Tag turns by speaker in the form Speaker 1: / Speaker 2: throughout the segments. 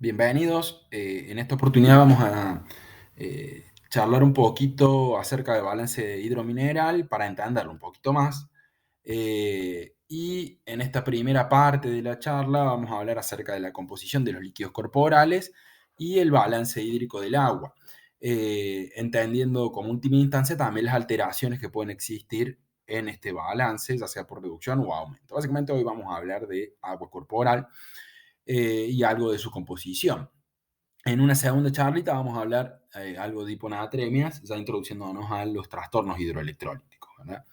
Speaker 1: Bienvenidos. En esta oportunidad vamos a charlar un poquito acerca del balance hidromineral para entenderlo un poquito más. Y en esta primera parte de la charla vamos a hablar acerca de la composición de los líquidos corporales y el balance hídrico del agua, entendiendo como última instancia también las alteraciones que pueden existir en este balance, ya sea por reducción o aumento. Básicamente hoy vamos a hablar de agua corporal y algo de su composición. En una segunda charlita vamos a hablar algo de hiponatremias, ya introduciéndonos a los trastornos hidroelectrolíticos, ¿verdad?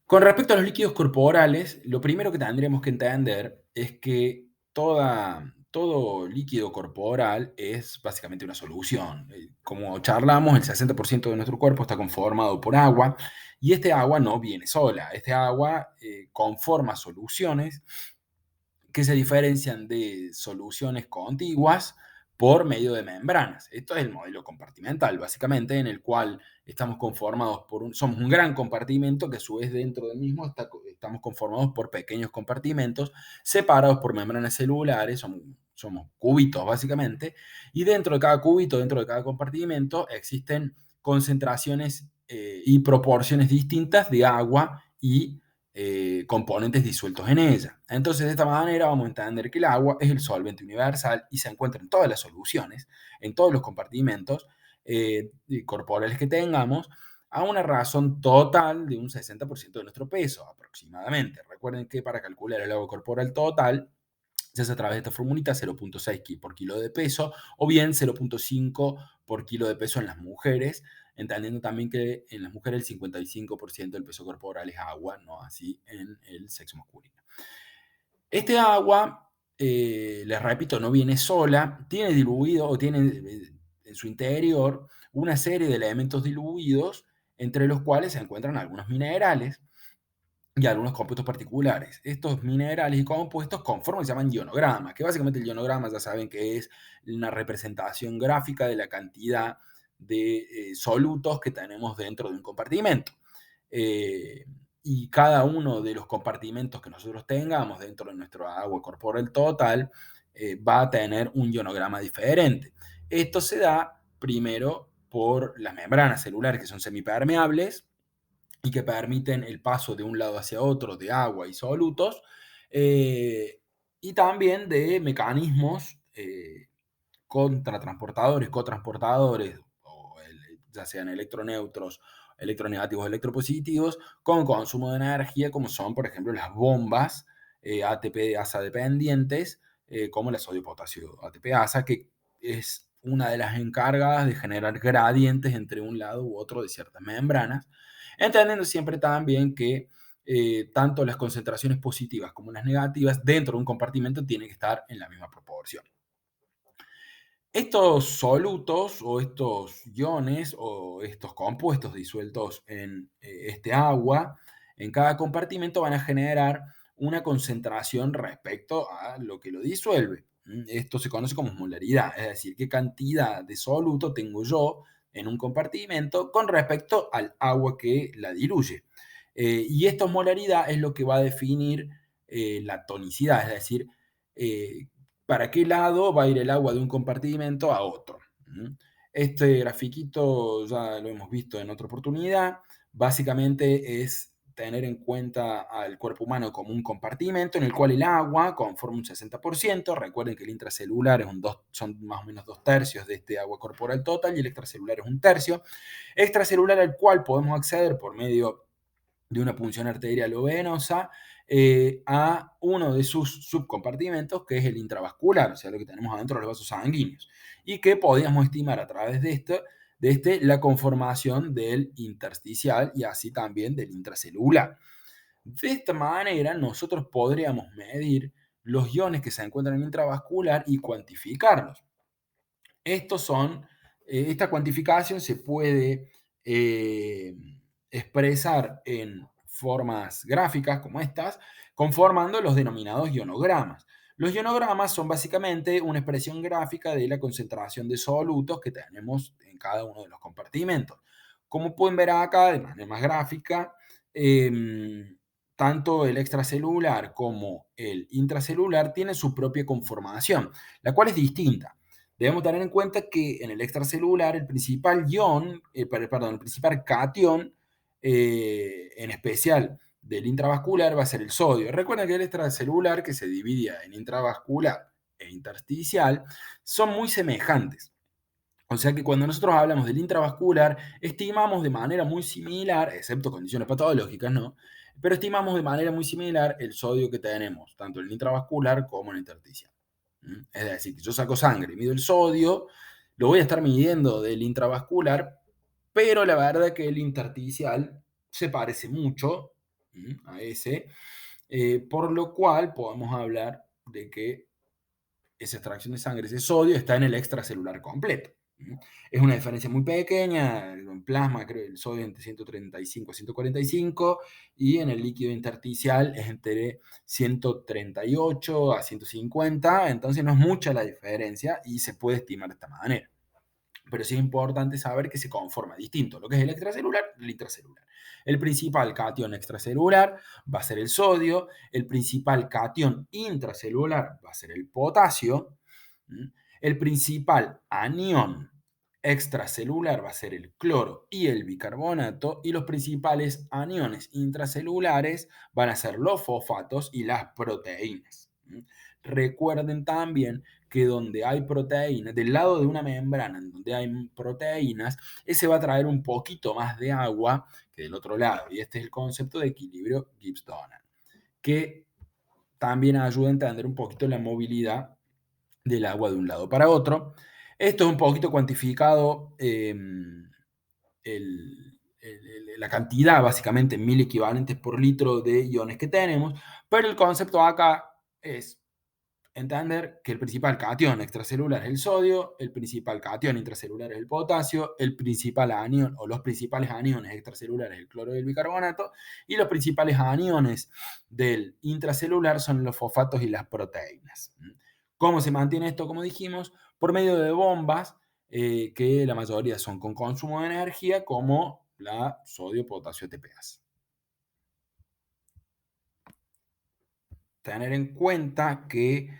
Speaker 1: Con respecto a los líquidos corporales, lo primero que tendríamos que entender es que todo líquido corporal es básicamente una solución. Como charlamos, el 60% de nuestro cuerpo está conformado por agua y este agua no viene sola. Este agua conforma soluciones que se diferencian de soluciones contiguas por medio de membranas. Esto es el modelo compartimental, básicamente, en el cual estamos conformados somos un gran compartimento que a su vez dentro del mismo estamos conformados por pequeños compartimentos separados por membranas celulares, somos cubitos básicamente, y dentro de cada cubito, dentro de cada compartimento, existen concentraciones y proporciones distintas de agua y componentes disueltos en ella. Entonces, de esta manera vamos a entender que el agua es el solvente universal y se encuentra en todas las soluciones, en todos los compartimentos corporales que tengamos, a una razón total de un 60% de nuestro peso aproximadamente. Recuerden que para calcular el agua corporal total se hace a través de esta formulita 0,6 por kilo de peso o bien 0,5 por kilo de peso en las mujeres, entendiendo también que en las mujeres el 55% del peso corporal es agua, no así en el sexo masculino. Este agua, les repito, no viene sola, tiene diluido o tiene en su interior una serie de elementos diluidos, entre los cuales se encuentran algunos minerales y algunos compuestos particulares. Estos minerales y compuestos conforman, se llaman ionogramas, que básicamente el ionograma ya saben que es una representación gráfica de la cantidad de solutos que tenemos dentro de un compartimento. Eh, y cada uno de los compartimentos que nosotros tengamos dentro de nuestro agua corporal total va a tener un ionograma diferente. Esto se da primero por las membranas celulares que son semipermeables y que permiten el paso de un lado hacia otro de agua y solutos, eh, y también de mecanismos contratransportadores, cotransportadores, ya sean electroneutros, electronegativos, electropositivos, con consumo de energía, como son, por ejemplo, las bombas ATP-ASA dependientes, como la sodio-potasio ATP-ASA, que es una de las encargadas de generar gradientes entre un lado u otro de ciertas membranas, entendiendo siempre también que tanto las concentraciones positivas como las negativas dentro de un compartimento tienen que estar en la misma proporción. Estos solutos o estos iones o estos compuestos disueltos en este agua, en cada compartimento van a generar una concentración respecto a lo que lo disuelve. Esto se conoce como molaridad, es decir, qué cantidad de soluto tengo yo en un compartimento con respecto al agua que la diluye. Y esta molaridad es lo que va a definir la tonicidad, es decir, para qué lado va a ir el agua de un compartimento a otro. Este grafiquito ya lo hemos visto en otra oportunidad. Básicamente es tener en cuenta al cuerpo humano como un compartimento en el cual el agua conforma un 60%. Recuerden que el intracelular son más o menos 2/3 de este agua corporal total y el extracelular es 1/3. Extracelular al cual podemos acceder por medio de una punción arterial o venosa a uno de sus subcompartimentos, que es el intravascular, o sea, lo que tenemos adentro de los vasos sanguíneos, y que podíamos estimar a través de la conformación del intersticial y así también del intracelular. De esta manera, nosotros podríamos medir los iones que se encuentran en el intravascular y cuantificarlos. Esta cuantificación se puede eh, expresar en formas gráficas como estas, conformando los denominados ionogramas. Los ionogramas son básicamente una expresión gráfica de la concentración de solutos que tenemos en cada uno de los compartimentos. Como pueden ver acá, de manera más gráfica, tanto el extracelular como el intracelular tienen su propia conformación, la cual es distinta. Debemos tener en cuenta que en el extracelular el principal ion, perdón, el principal cation, en especial del intravascular, va a ser el sodio. Recuerden que el extracelular, que se dividía en intravascular e intersticial, son muy semejantes. O sea que cuando nosotros hablamos del intravascular, estimamos de manera muy similar, excepto condiciones patológicas, ¿no? Pero estimamos de manera muy similar el sodio que tenemos, tanto en el intravascular como en el intersticial. Es decir, que yo saco sangre, mido el sodio, lo voy a estar midiendo del intravascular, pero la verdad es que el intersticial se parece mucho a ese, por lo cual podemos hablar de que esa extracción de sangre, ese sodio, está en el extracelular completo. Es una diferencia muy pequeña, en plasma creo el sodio es entre 135 a 145 y en el líquido intersticial es entre 138 a 150, entonces no es mucha la diferencia y se puede estimar de esta manera. Pero sí es importante saber que se conforma distinto lo que es el extracelular del intracelular. El principal cation extracelular va a ser el sodio, el principal cation intracelular va a ser el potasio, el principal anión extracelular va a ser el cloro y el bicarbonato, y los principales aniones intracelulares van a ser los fosfatos y las proteínas. Recuerden también que donde hay proteínas, del lado de una membrana en donde hay proteínas, ese va a traer un poquito más de agua que del otro lado. Y este es el concepto de equilibrio Gibbs-Donald, que también ayuda a entender un poquito la movilidad del agua de un lado para otro. Esto es un poquito cuantificado, la cantidad básicamente en 1000 equivalentes por litro de iones que tenemos, pero el concepto acá es entender que el principal cation extracelular es el sodio, el principal cation intracelular es el potasio, el principal anión o los principales aniones extracelulares es el cloro y el bicarbonato, y los principales aniones del intracelular son los fosfatos y las proteínas. ¿Cómo se mantiene esto? Como dijimos, por medio de bombas, que la mayoría son con consumo de energía, como la sodio-potasio ATPase. Tener en cuenta que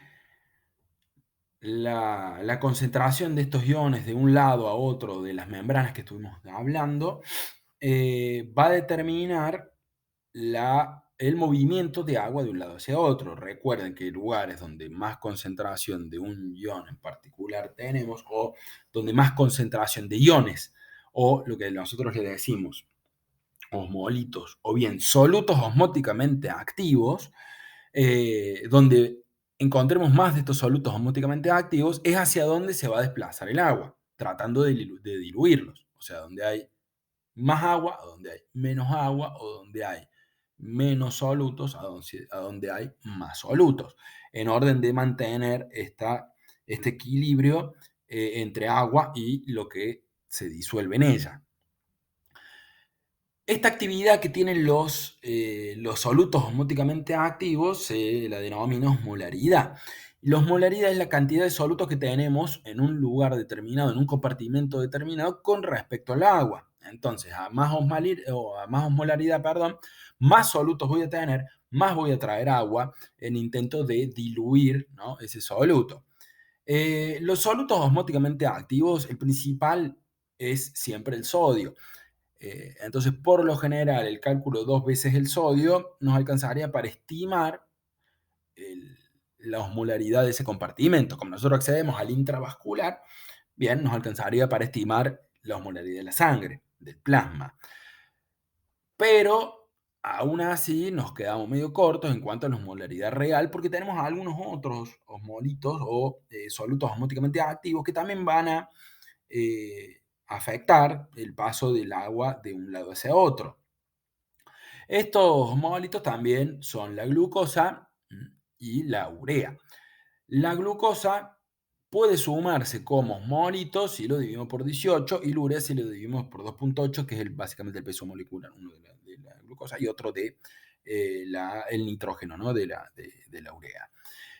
Speaker 1: la concentración de estos iones de un lado a otro de las membranas que estuvimos hablando va a determinar el movimiento de agua de un lado hacia otro. Recuerden que lugares donde más concentración de un ion en particular tenemos, o donde más concentración de iones, o lo que nosotros le decimos osmolitos, o bien solutos osmóticamente activos, donde encontremos más de estos solutos osmóticamente activos, es hacia donde se va a desplazar el agua, tratando de diluirlos. O sea, donde hay más agua, a donde hay menos agua, o donde hay menos solutos, a donde hay más solutos, en orden de mantener este equilibrio entre agua y lo que se disuelve en ella. Esta actividad que tienen los solutos osmóticamente activos se la denomina osmolaridad. La osmolaridad es la cantidad de solutos que tenemos en un lugar determinado, en un compartimento determinado, con respecto al agua. Entonces, a más osmolaridad, perdón, más solutos voy a tener, más voy a traer agua en intento de diluir, ¿no?, ese soluto. Los solutos osmóticamente activos, el principal es siempre el sodio. Entonces, por lo general, el cálculo 2 veces el sodio nos alcanzaría para estimar la osmolaridad de ese compartimento. Como nosotros accedemos al intravascular, bien, nos alcanzaría para estimar la osmolaridad de la sangre, del plasma. Pero aún así nos quedamos medio cortos en cuanto a la osmolaridad real, porque tenemos algunos otros osmolitos o solutos osmóticamente activos que también van a afectar el paso del agua de un lado hacia otro. Estos osmolitos también son la glucosa y la urea. La glucosa puede sumarse como osmolitos si lo dividimos por 18, y la urea si lo dividimos por 2,8, que es básicamente el peso molecular, uno de la glucosa y otro de el nitrógeno, ¿no?, de la urea.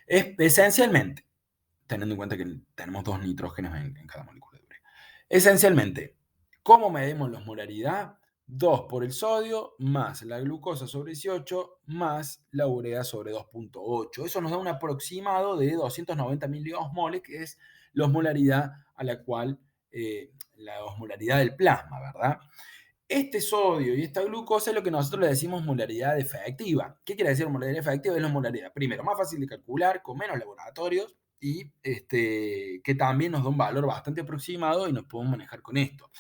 Speaker 1: Esencialmente, teniendo en cuenta que tenemos 2 nitrógenos en cada molécula de urea. Esencialmente, ¿cómo medimos la osmolaridad? 2 por el sodio, más la glucosa sobre 18, más la urea sobre 2,8. Eso nos da un aproximado de 290 miliosmoles, que es la osmolaridad a la cual, la osmolaridad del plasma, ¿verdad? Este sodio y esta glucosa es lo que nosotros le decimos molaridad efectiva. ¿Qué quiere decir molaridad efectiva? Es la molaridad, primero, más fácil de calcular, con menos laboratorios y que también nos da un valor bastante aproximado y nos podemos manejar con esto.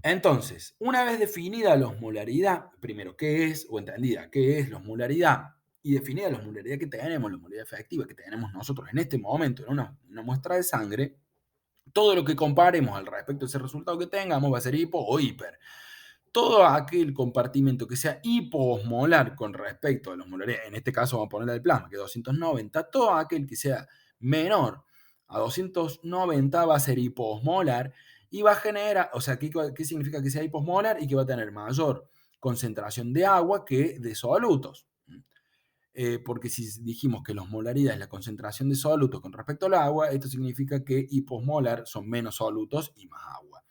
Speaker 1: Entonces, una vez definida la osmolaridad, primero, ¿qué es? O entendida, ¿qué es la osmolaridad? Y definida la osmolaridad que tenemos, la osmolaridad efectiva que tenemos nosotros en este momento en una muestra de sangre, todo lo que comparemos al respecto de ese resultado que tengamos va a ser hipo o hiper. Todo aquel compartimento que sea hipoosmolar con respecto a la osmolaridad, en este caso vamos a ponerla del plasma, que es 290, todo aquel que sea menor a 290 va a ser hipoosmolar y va a generar, o sea, ¿qué significa que sea hipoosmolar? Y que va a tener mayor concentración de agua que de solutos. Porque si dijimos que la osmolaridad es la concentración de solutos con respecto al agua, esto significa que hiposmolar son menos solutos y más agua.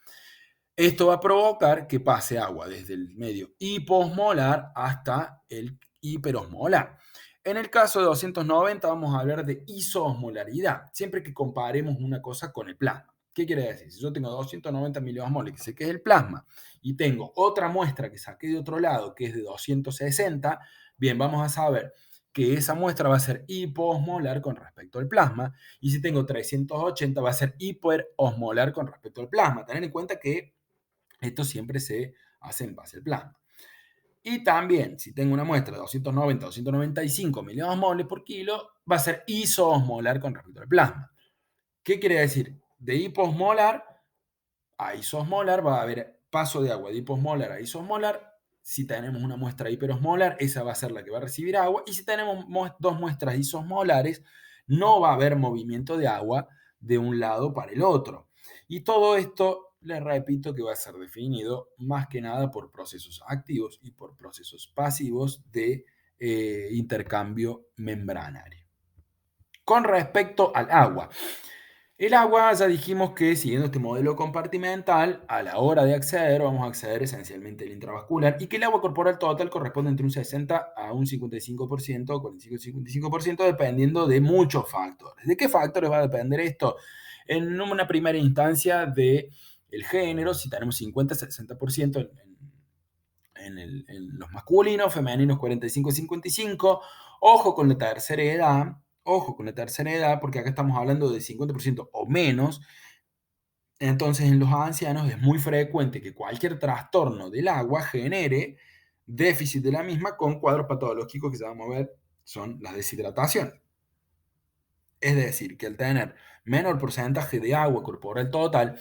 Speaker 1: Esto va a provocar que pase agua desde el medio hiposmolar hasta el hiperosmolar. En el caso de 290 vamos a hablar de isoosmolaridad, siempre que comparemos una cosa con el plasma. ¿Qué quiere decir? Si yo tengo 290 miliosmoles, que sé que es el plasma, y tengo otra muestra que saqué de otro lado, que es de 260, bien, vamos a saber que esa muestra va a ser hipoosmolar con respecto al plasma, y si tengo 380 va a ser hiperosmolar con respecto al plasma. Tener en cuenta que esto siempre se hace en base al plasma. Y también, si tengo una muestra de 290 295 miliosmoles por kilo, va a ser isoosmolar con respecto al plasma. ¿Qué quiere decir? De hiposmolar a isosmolar va a haber paso de agua de hiposmolar a isosmolar. Si tenemos una muestra hiperosmolar, esa va a ser la que va a recibir agua. Y si tenemos dos muestras isosmolares, no va a haber movimiento de agua de un lado para el otro. Y todo esto, les repito, que va a ser definido más que nada por procesos activos y por procesos pasivos de intercambio membranario. Con respecto al agua, el agua, ya dijimos que siguiendo este modelo compartimental, a la hora de acceder, vamos a acceder esencialmente al intravascular y que el agua corporal total corresponde entre un 60 a un 55%, 45-55%, dependiendo de muchos factores. ¿De qué factores va a depender esto? En una primera instancia de el género, si tenemos 50-60% en los masculinos, femeninos 45-55. Ojo con la tercera edad, ojo con la tercera edad, porque acá estamos hablando de 50% o menos. Entonces, en los ancianos es muy frecuente que cualquier trastorno del agua genere déficit de la misma con cuadros patológicos que ya vamos a ver son las deshidrataciones. Es decir, que al tener menor porcentaje de agua corporal total,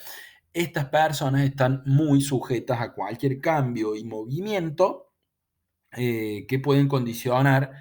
Speaker 1: estas personas están muy sujetas a cualquier cambio y movimiento que pueden condicionar,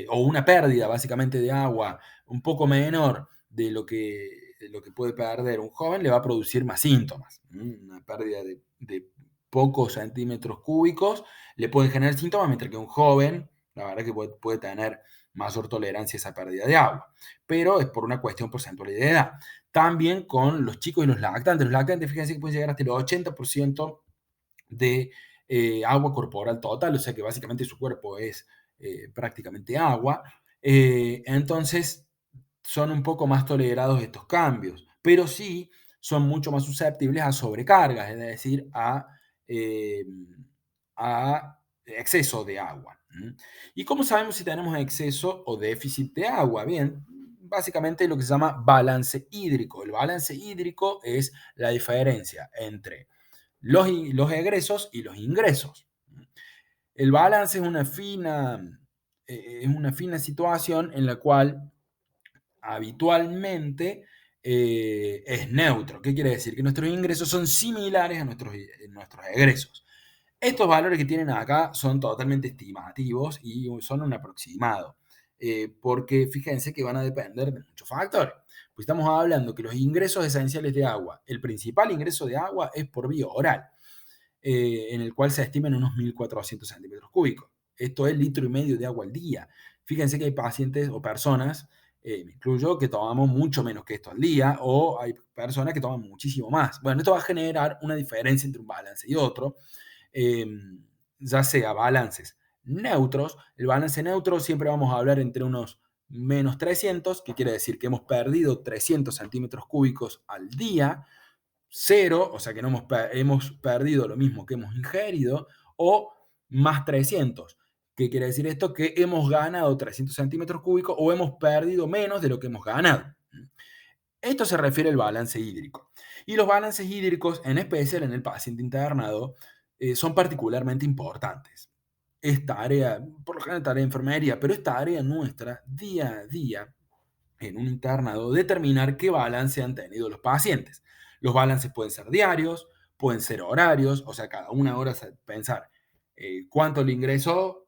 Speaker 1: o una pérdida básicamente de agua un poco menor de lo que puede perder un joven, le va a producir más síntomas. Una pérdida de pocos centímetros cúbicos le puede generar síntomas, mientras que un joven, la verdad que puede tener mayor tolerancia a esa pérdida de agua, pero es por una cuestión porcentual de edad. También con los chicos y los lactantes, fíjense que pueden llegar hasta el 80% de agua corporal total, o sea que básicamente su cuerpo es prácticamente agua. Entonces son un poco más tolerados estos cambios, pero sí son mucho más susceptibles a sobrecargas, es decir, eh, a exceso de agua. ¿Y cómo sabemos si tenemos exceso o déficit de agua? Bien, básicamente lo que se llama balance hídrico. El balance hídrico es la diferencia entre los egresos y los ingresos. El balance es una fina situación en la cual habitualmente es neutro. ¿Qué quiere decir? Que nuestros ingresos son similares a nuestros egresos. Estos valores que tienen acá son totalmente estimativos y son un aproximado, porque fíjense que van a depender de muchos factores. Pues estamos hablando que los ingresos esenciales de agua, el principal ingreso de agua es por vía oral, en el cual se estiman unos 1.400 centímetros cúbicos. Esto es litro y medio de agua al día. Fíjense que hay pacientes o personas me incluyo, que tomamos mucho menos que esto al día, o hay personas que toman muchísimo más. Bueno, esto va a generar una diferencia entre un balance y otro, eh, ya sea balances neutros. El balance neutro siempre vamos a hablar entre unos menos 300, que quiere decir que hemos perdido 300 centímetros cúbicos al día, cero, o sea que no hemos perdido lo mismo que hemos ingerido, o más 300. ¿Qué quiere decir esto? Que hemos ganado 300 centímetros cúbicos o hemos perdido menos de lo que hemos ganado. Esto se refiere al balance hídrico. Y los balances hídricos, en especial en el paciente internado, son particularmente importantes. Esta área, por lo general tarea de enfermería, pero esta área nuestra, día a día, en un internado, determinar qué balance han tenido los pacientes. Los balances pueden ser diarios, pueden ser horarios, o sea, cada una hora pensar cuánto le ingresó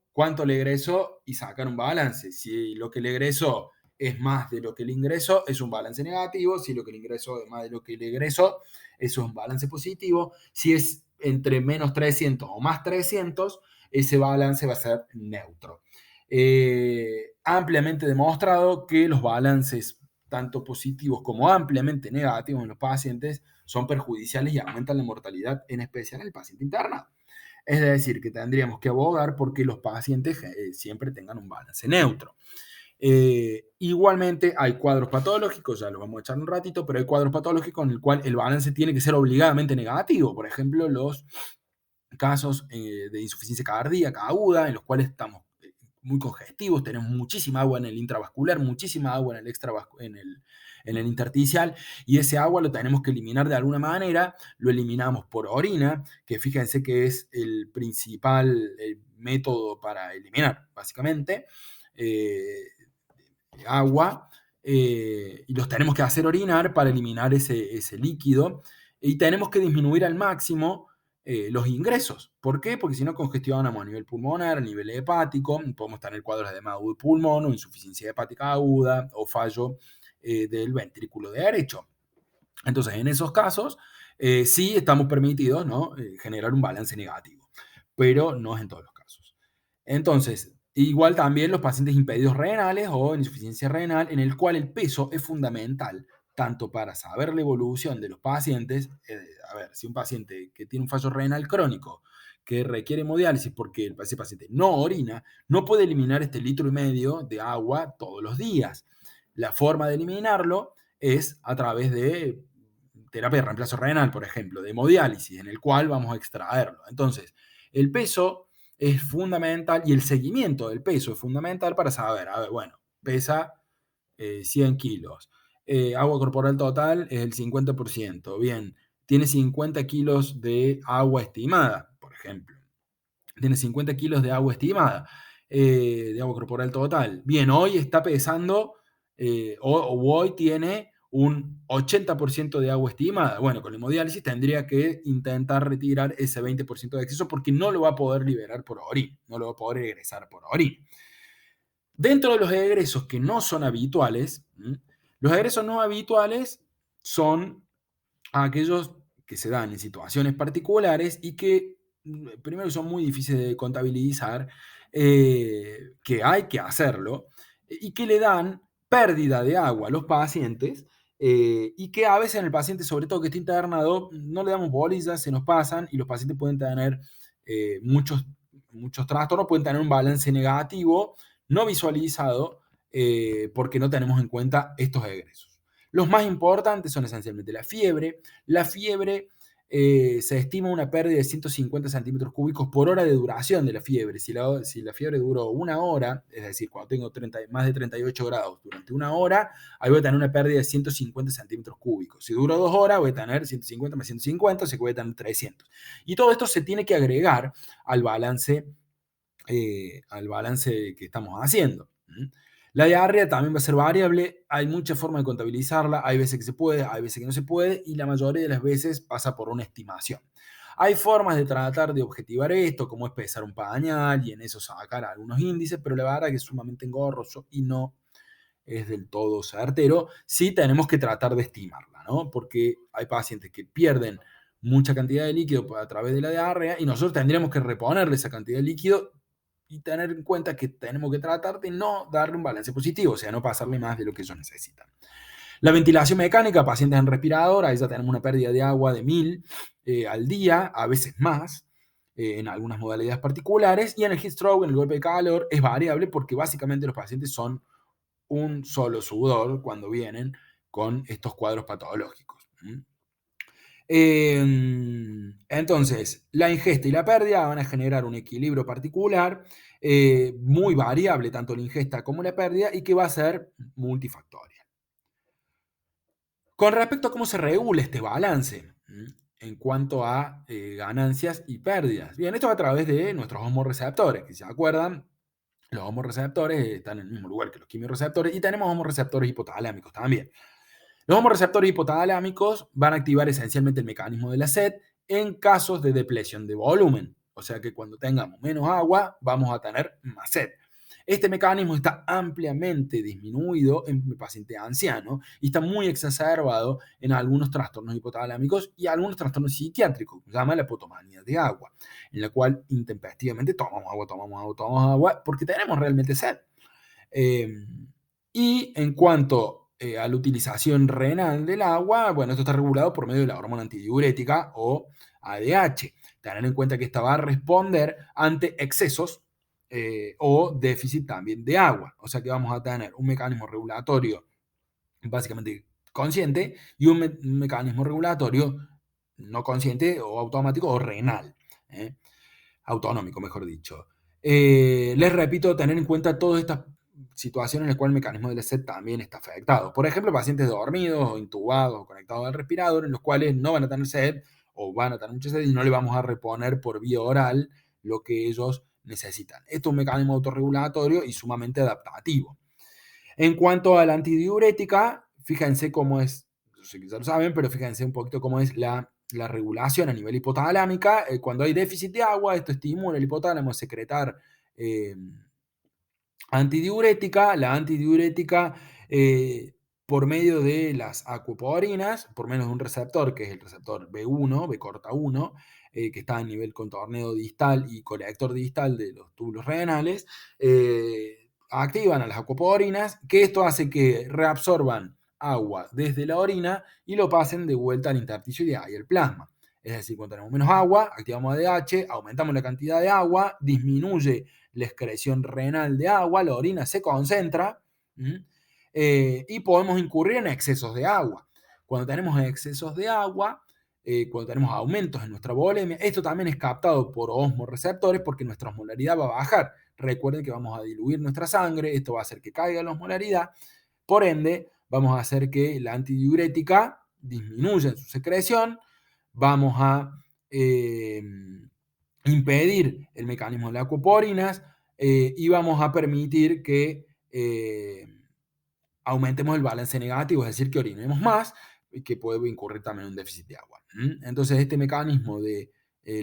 Speaker 1: y sacar un balance. Si lo que le ingresó es más de lo que le ingresó, es un balance negativo. Si lo que le ingresó es más de lo que le ingresó, eso es un balance positivo. Si es entre menos 300 o más 300, ese balance va a ser neutro. Ampliamente demostrado que los balances, tanto positivos como ampliamente negativos en los pacientes, son perjudiciales y aumentan la mortalidad, en especial en el paciente internado. Es decir, que tendríamos que abogar porque los pacientes siempre tengan un balance neutro. Igualmente hay cuadros patológicos, ya los vamos a echar un ratito, pero hay cuadros patológicos en el cual el balance tiene que ser obligadamente negativo. Por ejemplo, los casos de insuficiencia cardíaca aguda, en los cuales estamos muy congestivos, tenemos muchísima agua en el intravascular, muchísima agua en el en el intersticial, y ese agua lo tenemos que eliminar de alguna manera. Lo eliminamos por orina, que fíjense que es el principal método para eliminar, básicamente, agua, y los tenemos que hacer orinar para eliminar ese líquido, y tenemos que disminuir al máximo los ingresos. ¿Por qué? Porque si no congestionamos a nivel pulmonar, a nivel hepático, podemos tener cuadros de edema agudo de pulmón, o insuficiencia hepática aguda, o fallo del ventrículo derecho. Entonces, en esos casos, sí estamos permitidos, ¿no? Generar un balance negativo, pero no es en todos los casos. Entonces, igual también los pacientes impedidos renales o insuficiencia renal, en el cual el peso es fundamental, tanto para saber la evolución de los pacientes. A ver, si un paciente que tiene un fallo renal crónico, que requiere hemodiálisis porque ese paciente no orina, no puede eliminar este 1,5 litros de agua todos los días. La forma de eliminarlo es a través de terapia de reemplazo renal, por ejemplo, de hemodiálisis, en el cual vamos a extraerlo. Entonces, el peso es fundamental y el seguimiento del peso es fundamental para saber, a ver, bueno, pesa 100 kilos, agua corporal total es el 50%, bien, tiene 50 kilos de agua estimada, por ejemplo, tiene 50 kilos de agua estimada, de agua corporal total. Bien, hoy está pesando, o hoy tiene un 80% de agua estimada. Bueno, con la hemodiálisis tendría que intentar retirar ese 20% de exceso porque no lo va a poder liberar por orina, no lo va a poder egresar por orina. Dentro de los egresos que no son habituales, los egresos no habituales son aquellos que se dan en situaciones particulares y que primero son muy difíciles de contabilizar, que hay que hacerlo, y que le dan pérdida de agua a los pacientes, y que a veces en el paciente, sobre todo que está internado, no le damos bolillas, se nos pasan y los pacientes pueden tener muchos trastornos, pueden tener un balance negativo no visualizado, porque no tenemos en cuenta estos egresos. Los más importantes son esencialmente la fiebre. La fiebre, se estima una pérdida de 150 centímetros cúbicos por hora de duración de la fiebre. Si la fiebre duró una hora, es decir, cuando tengo más de 38 grados durante una hora, ahí voy a tener una pérdida de 150 centímetros cúbicos. Si duró 2 horas, voy a tener 150 más 150, o sea que voy a tener 300. Y todo esto se tiene que agregar al balance que estamos haciendo. La diarrea también va a ser variable, hay muchas formas de contabilizarla, hay veces que se puede, hay veces que no se puede, y la mayoría de las veces pasa por una estimación. Hay formas de tratar de objetivar esto, como es pesar un pañal y en eso sacar algunos índices, pero la verdad que es sumamente engorroso y no es del todo certero. Sí tenemos que tratar de estimarla, ¿no? Porque hay pacientes que pierden mucha cantidad de líquido a través de la diarrea y nosotros tendríamos que reponerle esa cantidad de líquido y tener en cuenta que tenemos que tratar de no darle un balance positivo, o sea, no pasarle más de lo que ellos necesitan. La ventilación mecánica, pacientes en respirador, ahí ya tenemos una pérdida de agua de 1000 al día, a veces más, en algunas modalidades particulares, y en el heat stroke, en el golpe de calor, es variable porque básicamente los pacientes son un solo sudor cuando vienen con estos cuadros patológicos. Entonces, la ingesta y la pérdida van a generar un equilibrio particular, muy variable, tanto la ingesta como la pérdida, y que va a ser multifactorial. Con respecto a cómo se regula este balance, en cuanto a ganancias y pérdidas. Bien, esto va a través de nuestros homorreceptores, que si se acuerdan, los homorreceptores están en el mismo lugar que los quimiorreceptores, y tenemos homorreceptores hipotalámicos también. Los homorreceptores hipotalámicos van a activar esencialmente el mecanismo de la sed en casos de depresión de volumen. O sea que cuando tengamos menos agua, vamos a tener más sed. Este mecanismo está ampliamente disminuido en el paciente anciano y está muy exacerbado en algunos trastornos hipotalámicos y algunos trastornos psiquiátricos, que se llama la hipotomanía de agua, en la cual intempestivamente tomamos agua, porque tenemos realmente sed. Y en cuanto a la utilización renal del agua, bueno, esto está regulado por medio de la hormona antidiurética o ADH. Tener en cuenta que esta va a responder ante excesos o déficit también de agua. O sea que vamos a tener un mecanismo regulatorio básicamente consciente y un mecanismo regulatorio no consciente o automático o renal. Autonómico, mejor dicho. Les repito, tener en cuenta todas estas situaciones en las cuales el mecanismo de la sed también está afectado. Por ejemplo, pacientes dormidos o intubados o conectados al respirador, en los cuales no van a tener sed o van a tener mucha sed y no le vamos a reponer por vía oral lo que ellos necesitan. Esto es un mecanismo autorregulatorio y sumamente adaptativo. En cuanto a la antidiurética, fíjense cómo es, yo sé que ya lo saben, pero fíjense un poquito cómo es la regulación a nivel hipotalámica. Cuando hay déficit de agua, esto estimula el hipotálamo a secretar eh, antidiurética. La antidiurética, por medio de las acuaporinas, por menos de un receptor, que es el receptor B1, B corta 1, que está a nivel contorneo distal y colector distal de los túbulos renales, activan a las acuaporinas, que esto hace que reabsorban agua desde la orina y lo pasen de vuelta al intersticio y al plasma. Es decir, cuando tenemos menos agua, activamos ADH, aumentamos la cantidad de agua, disminuye la excreción renal de agua, la orina se concentra y podemos incurrir en excesos de agua. Cuando tenemos excesos de agua, cuando tenemos aumentos en nuestra volemia, esto también es captado por osmoreceptores porque nuestra osmolaridad va a bajar. Recuerden que vamos a diluir nuestra sangre, esto va a hacer que caiga la osmolaridad, por ende, vamos a hacer que la antidiurética disminuya en su secreción, vamos a impedir el mecanismo de las acuaporinas y vamos a permitir que aumentemos el balance negativo, es decir, que orinemos más y que puede incurrir también en un déficit de agua. Entonces, este mecanismo de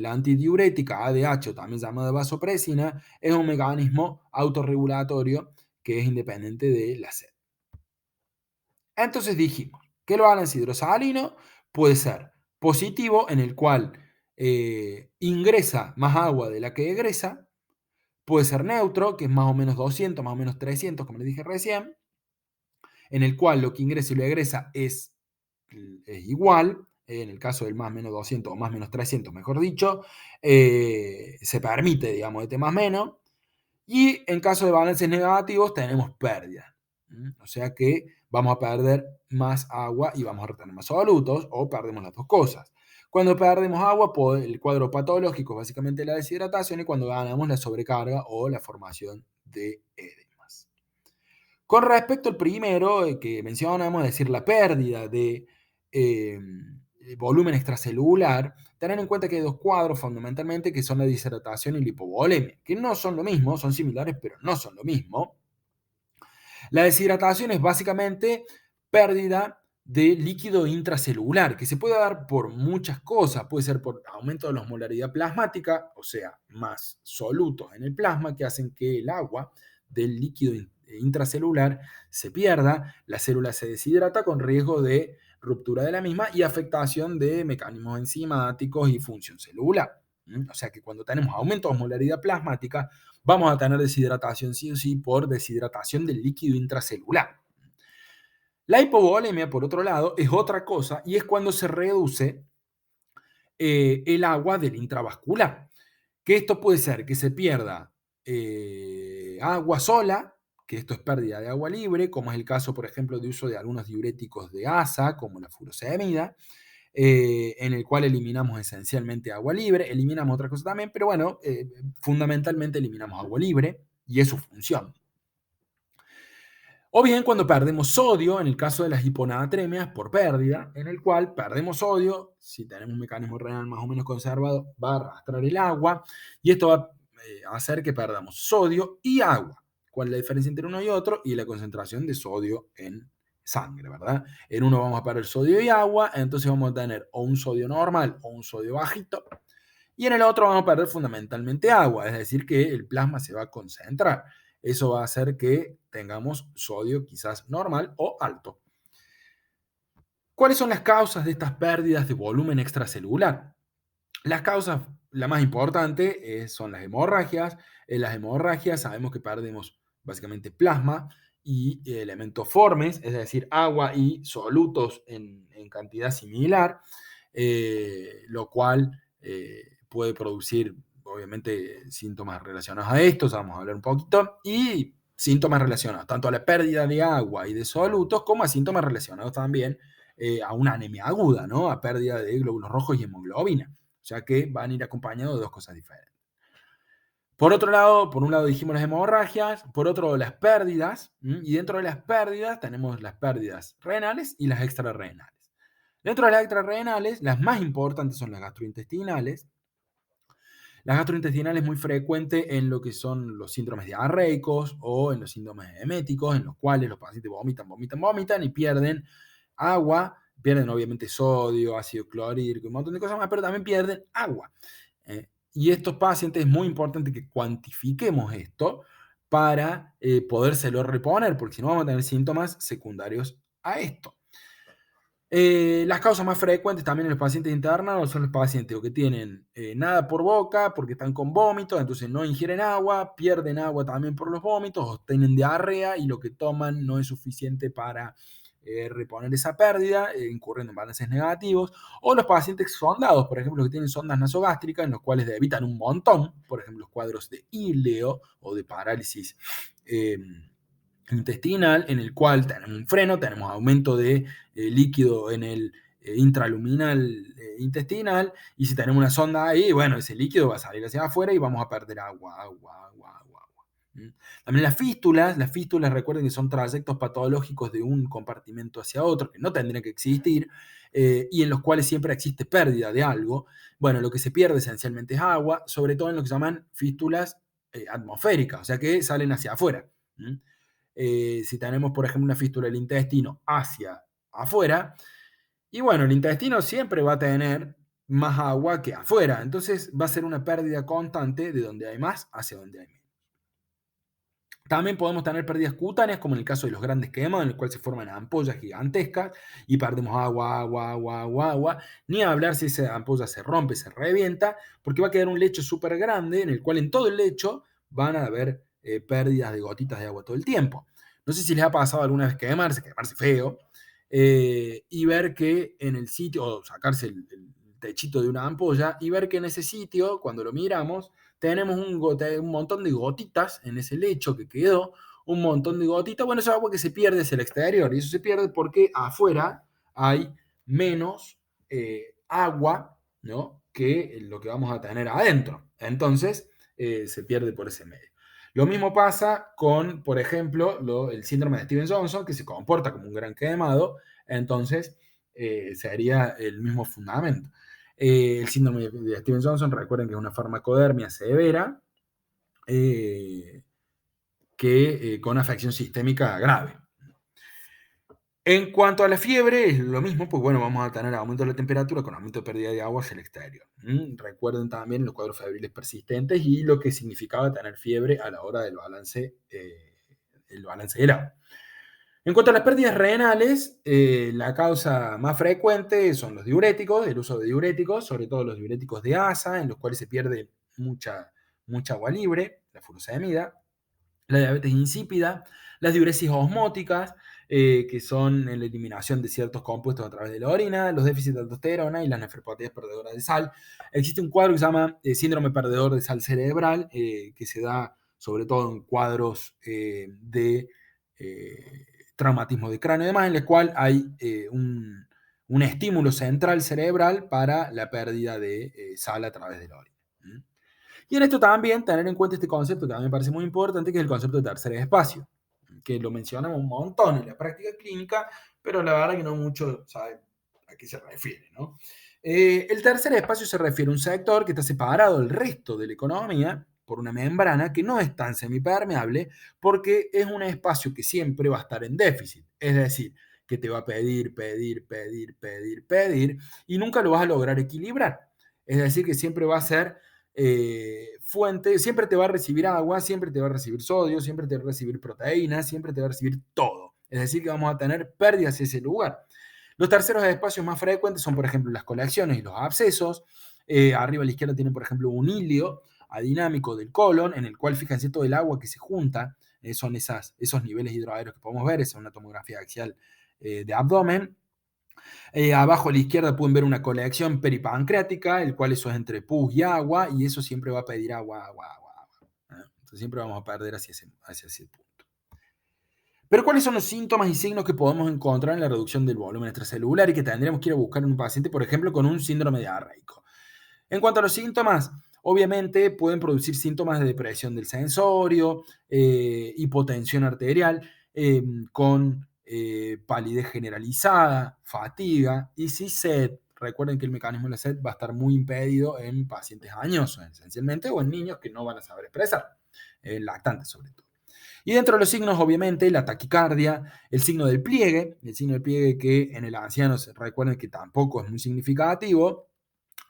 Speaker 1: la antidiurética, ADH, o también llamada vasopresina, es un mecanismo autorregulatorio que es independiente de la sed. Entonces dijimos que el balance hidrosalino puede ser positivo, en el cual ingresa más agua de la que egresa, puede ser neutro, que es más o menos 200, más o menos 300, como les dije recién, en el cual lo que ingresa y lo egresa es igual, en el caso del más menos 200 o más menos 300, mejor dicho, se permite, digamos, este más menos, y en caso de balances negativos tenemos pérdida. O sea que vamos a perder más agua y vamos a retener más solutos, o perdemos las dos cosas. Cuando perdemos agua, el cuadro patológico es básicamente la deshidratación, y cuando ganamos la sobrecarga o la formación de edemas. Con respecto al primero que mencionamos, es decir, la pérdida de volumen extracelular, tener en cuenta que hay dos cuadros fundamentalmente, que son la deshidratación y la hipovolemia, que no son lo mismo, son similares, pero no son lo mismo. La deshidratación es básicamente pérdida de líquido intracelular, que se puede dar por muchas cosas. Puede ser por aumento de la osmolaridad plasmática, o sea, más solutos en el plasma, que hacen que el agua del líquido intracelular se pierda, la célula se deshidrata con riesgo de ruptura de la misma y afectación de mecanismos enzimáticos y función celular. O sea que cuando tenemos aumento de osmolaridad plasmática, vamos a tener deshidratación sí o sí por deshidratación del líquido intracelular. La hipovolemia, por otro lado, es otra cosa y es cuando se reduce el agua del intravascular. Que esto puede ser que se pierda agua sola, que esto es pérdida de agua libre, como es el caso, por ejemplo, de uso de algunos diuréticos de ASA, como la furosemida, en el cual eliminamos esencialmente agua libre, eliminamos otra cosa también, pero bueno, fundamentalmente eliminamos agua libre y es su función. O bien cuando perdemos sodio, en el caso de las hiponatremias por pérdida, en el cual perdemos sodio, si tenemos un mecanismo renal más o menos conservado, va a arrastrar el agua y esto va a hacer que perdamos sodio y agua. ¿Cuál es la diferencia entre uno y otro? Y la concentración de sodio en sangre, ¿verdad? En uno vamos a perder sodio y agua, entonces vamos a tener o un sodio normal o un sodio bajito, y en el otro vamos a perder fundamentalmente agua, es decir, que el plasma se va a concentrar. Eso va a hacer que tengamos sodio quizás normal o alto. ¿Cuáles son las causas de estas pérdidas de volumen extracelular? Las causas, la más importante, son las hemorragias. En las hemorragias sabemos que perdemos básicamente plasma y elementos formes, es decir, agua y solutos en cantidad similar, lo cual puede producir, obviamente, síntomas relacionados a esto, vamos a hablar un poquito, y síntomas relacionados tanto a la pérdida de agua y de solutos como a síntomas relacionados también a una anemia aguda, ¿no? A pérdida de glóbulos rojos y hemoglobina. O sea que van a ir acompañados de dos cosas diferentes. Por otro lado, por un lado dijimos las hemorragias, por otro las pérdidas, y dentro de las pérdidas tenemos las pérdidas renales y las extrarrenales. Dentro de las extrarrenales, las más importantes son las gastrointestinales. Las gastrointestinales es muy frecuente en lo que son los síndromes diarreicos o en los síndromes eméticos, en los cuales los pacientes vomitan y pierden agua, pierden obviamente sodio, ácido clorhídrico, un montón de cosas más, pero también pierden agua. Y estos pacientes es muy importante que cuantifiquemos esto para podérselo reponer, porque si no vamos a tener síntomas secundarios a esto. Las causas más frecuentes también en los pacientes internados son los pacientes que tienen nada por boca porque están con vómitos, entonces no ingieren agua, pierden agua también por los vómitos, o tienen diarrea y lo que toman no es suficiente para reponer esa pérdida, incurriendo en balances negativos, o los pacientes sondados, por ejemplo, que tienen sondas nasogástricas en los cuales evitan un montón, por ejemplo, los cuadros de ILEO o de parálisis intestinal, en el cual tenemos un freno, tenemos aumento de líquido en el intraluminal intestinal, y si tenemos una sonda ahí, bueno, ese líquido va a salir hacia afuera y vamos a perder agua. También las fístulas recuerden que son trayectos patológicos de un compartimento hacia otro, que no tendrían que existir, y en los cuales siempre existe pérdida de algo. Bueno, lo que se pierde esencialmente es agua, sobre todo en lo que se llaman fístulas atmosféricas, o sea que salen hacia afuera. Si tenemos, por ejemplo, una fístula del intestino hacia afuera, y bueno, el intestino siempre va a tener más agua que afuera, entonces va a ser una pérdida constante de donde hay más hacia donde hay menos. También podemos tener pérdidas cutáneas, como en el caso de los grandes quemados, en el cual se forman ampollas gigantescas y perdemos agua. Ni hablar si esa ampolla se rompe, se revienta, porque va a quedar un lecho súper grande en el cual en todo el lecho van a haber pérdidas de gotitas de agua todo el tiempo. No sé si les ha pasado alguna vez quemarse feo, y ver que en el sitio, o sacarse el techito de una ampolla, y ver que en ese sitio, cuando lo miramos, tenemos un montón de gotitas en ese lecho que quedó, un montón de gotitas. Bueno, esa agua que se pierde es el exterior, y eso se pierde porque afuera hay menos agua, ¿no?, que lo que vamos a tener adentro. Entonces, se pierde por ese medio. Lo mismo pasa con, por ejemplo, el síndrome de Stevens-Johnson, que se comporta como un gran quemado, entonces sería el mismo fundamento. El síndrome de Stevens-Johnson, recuerden que es una farmacodermia severa con afección sistémica grave. En cuanto a la fiebre, es lo mismo, pues bueno, vamos a tener aumento de la temperatura con aumento de pérdida de agua hacia el exterior. Recuerden también los cuadros febriles persistentes y lo que significaba tener fiebre a la hora del balance del agua. En cuanto a las pérdidas renales, la causa más frecuente son los diuréticos, el uso de diuréticos, sobre todo los diuréticos de asa, en los cuales se pierde mucha agua libre, la furosemida, la diabetes insípida, las diuresis osmóticas, que son la eliminación de ciertos compuestos a través de la orina, los déficits de aldosterona y las nefropatías perdedoras de sal. Existe un cuadro que se llama síndrome perdedor de sal cerebral, que se da sobre todo en cuadros de traumatismo de cráneo y demás, en el cual hay un estímulo central cerebral para la pérdida de sal a través de la orina. Y en esto también tener en cuenta este concepto que a mí me parece muy importante, que es el concepto de tercer espacio, que lo mencionamos un montón en la práctica clínica, pero la verdad que no mucho sabe a qué se refiere, ¿no? El tercer espacio se refiere a un sector que está separado del resto de la economía por una membrana que no es tan semipermeable porque es un espacio que siempre va a estar en déficit, es decir, que te va a pedir, pedir, pedir, pedir, pedir y nunca lo vas a lograr equilibrar. Es decir, que siempre va a ser fuente, siempre te va a recibir agua, siempre te va a recibir sodio, siempre te va a recibir proteínas, siempre te va a recibir todo. Es decir, que vamos a tener pérdidas en ese lugar. Los terceros espacios más frecuentes son, por ejemplo, las colecciones y los abscesos. Arriba a la izquierda tienen, por ejemplo, un hilio adinámico del colon, en el cual, fíjense, todo el agua que se junta, son esos niveles hidroaéreos que podemos ver, es una tomografía axial de abdomen. Abajo a la izquierda pueden ver una colección peripancreática, el cual eso es entre pus y agua, y eso siempre va a pedir agua, agua, agua, agua. Entonces siempre vamos a perder hacia ese punto. Pero ¿cuáles son los síntomas y signos que podemos encontrar en la reducción del volumen extracelular y que tendríamos que ir a buscar en un paciente, por ejemplo, con un síndrome diarreico? En cuanto a los síntomas, obviamente pueden producir síntomas de depresión del sensorio, hipotensión arterial, con palidez generalizada, fatiga y sí sed. Recuerden que el mecanismo de la sed va a estar muy impedido en pacientes añosos, esencialmente, o en niños que no van a saber expresar, lactantes sobre todo. Y dentro de los signos, obviamente, la taquicardia, el signo del pliegue que en el anciano recuerden que tampoco es muy significativo,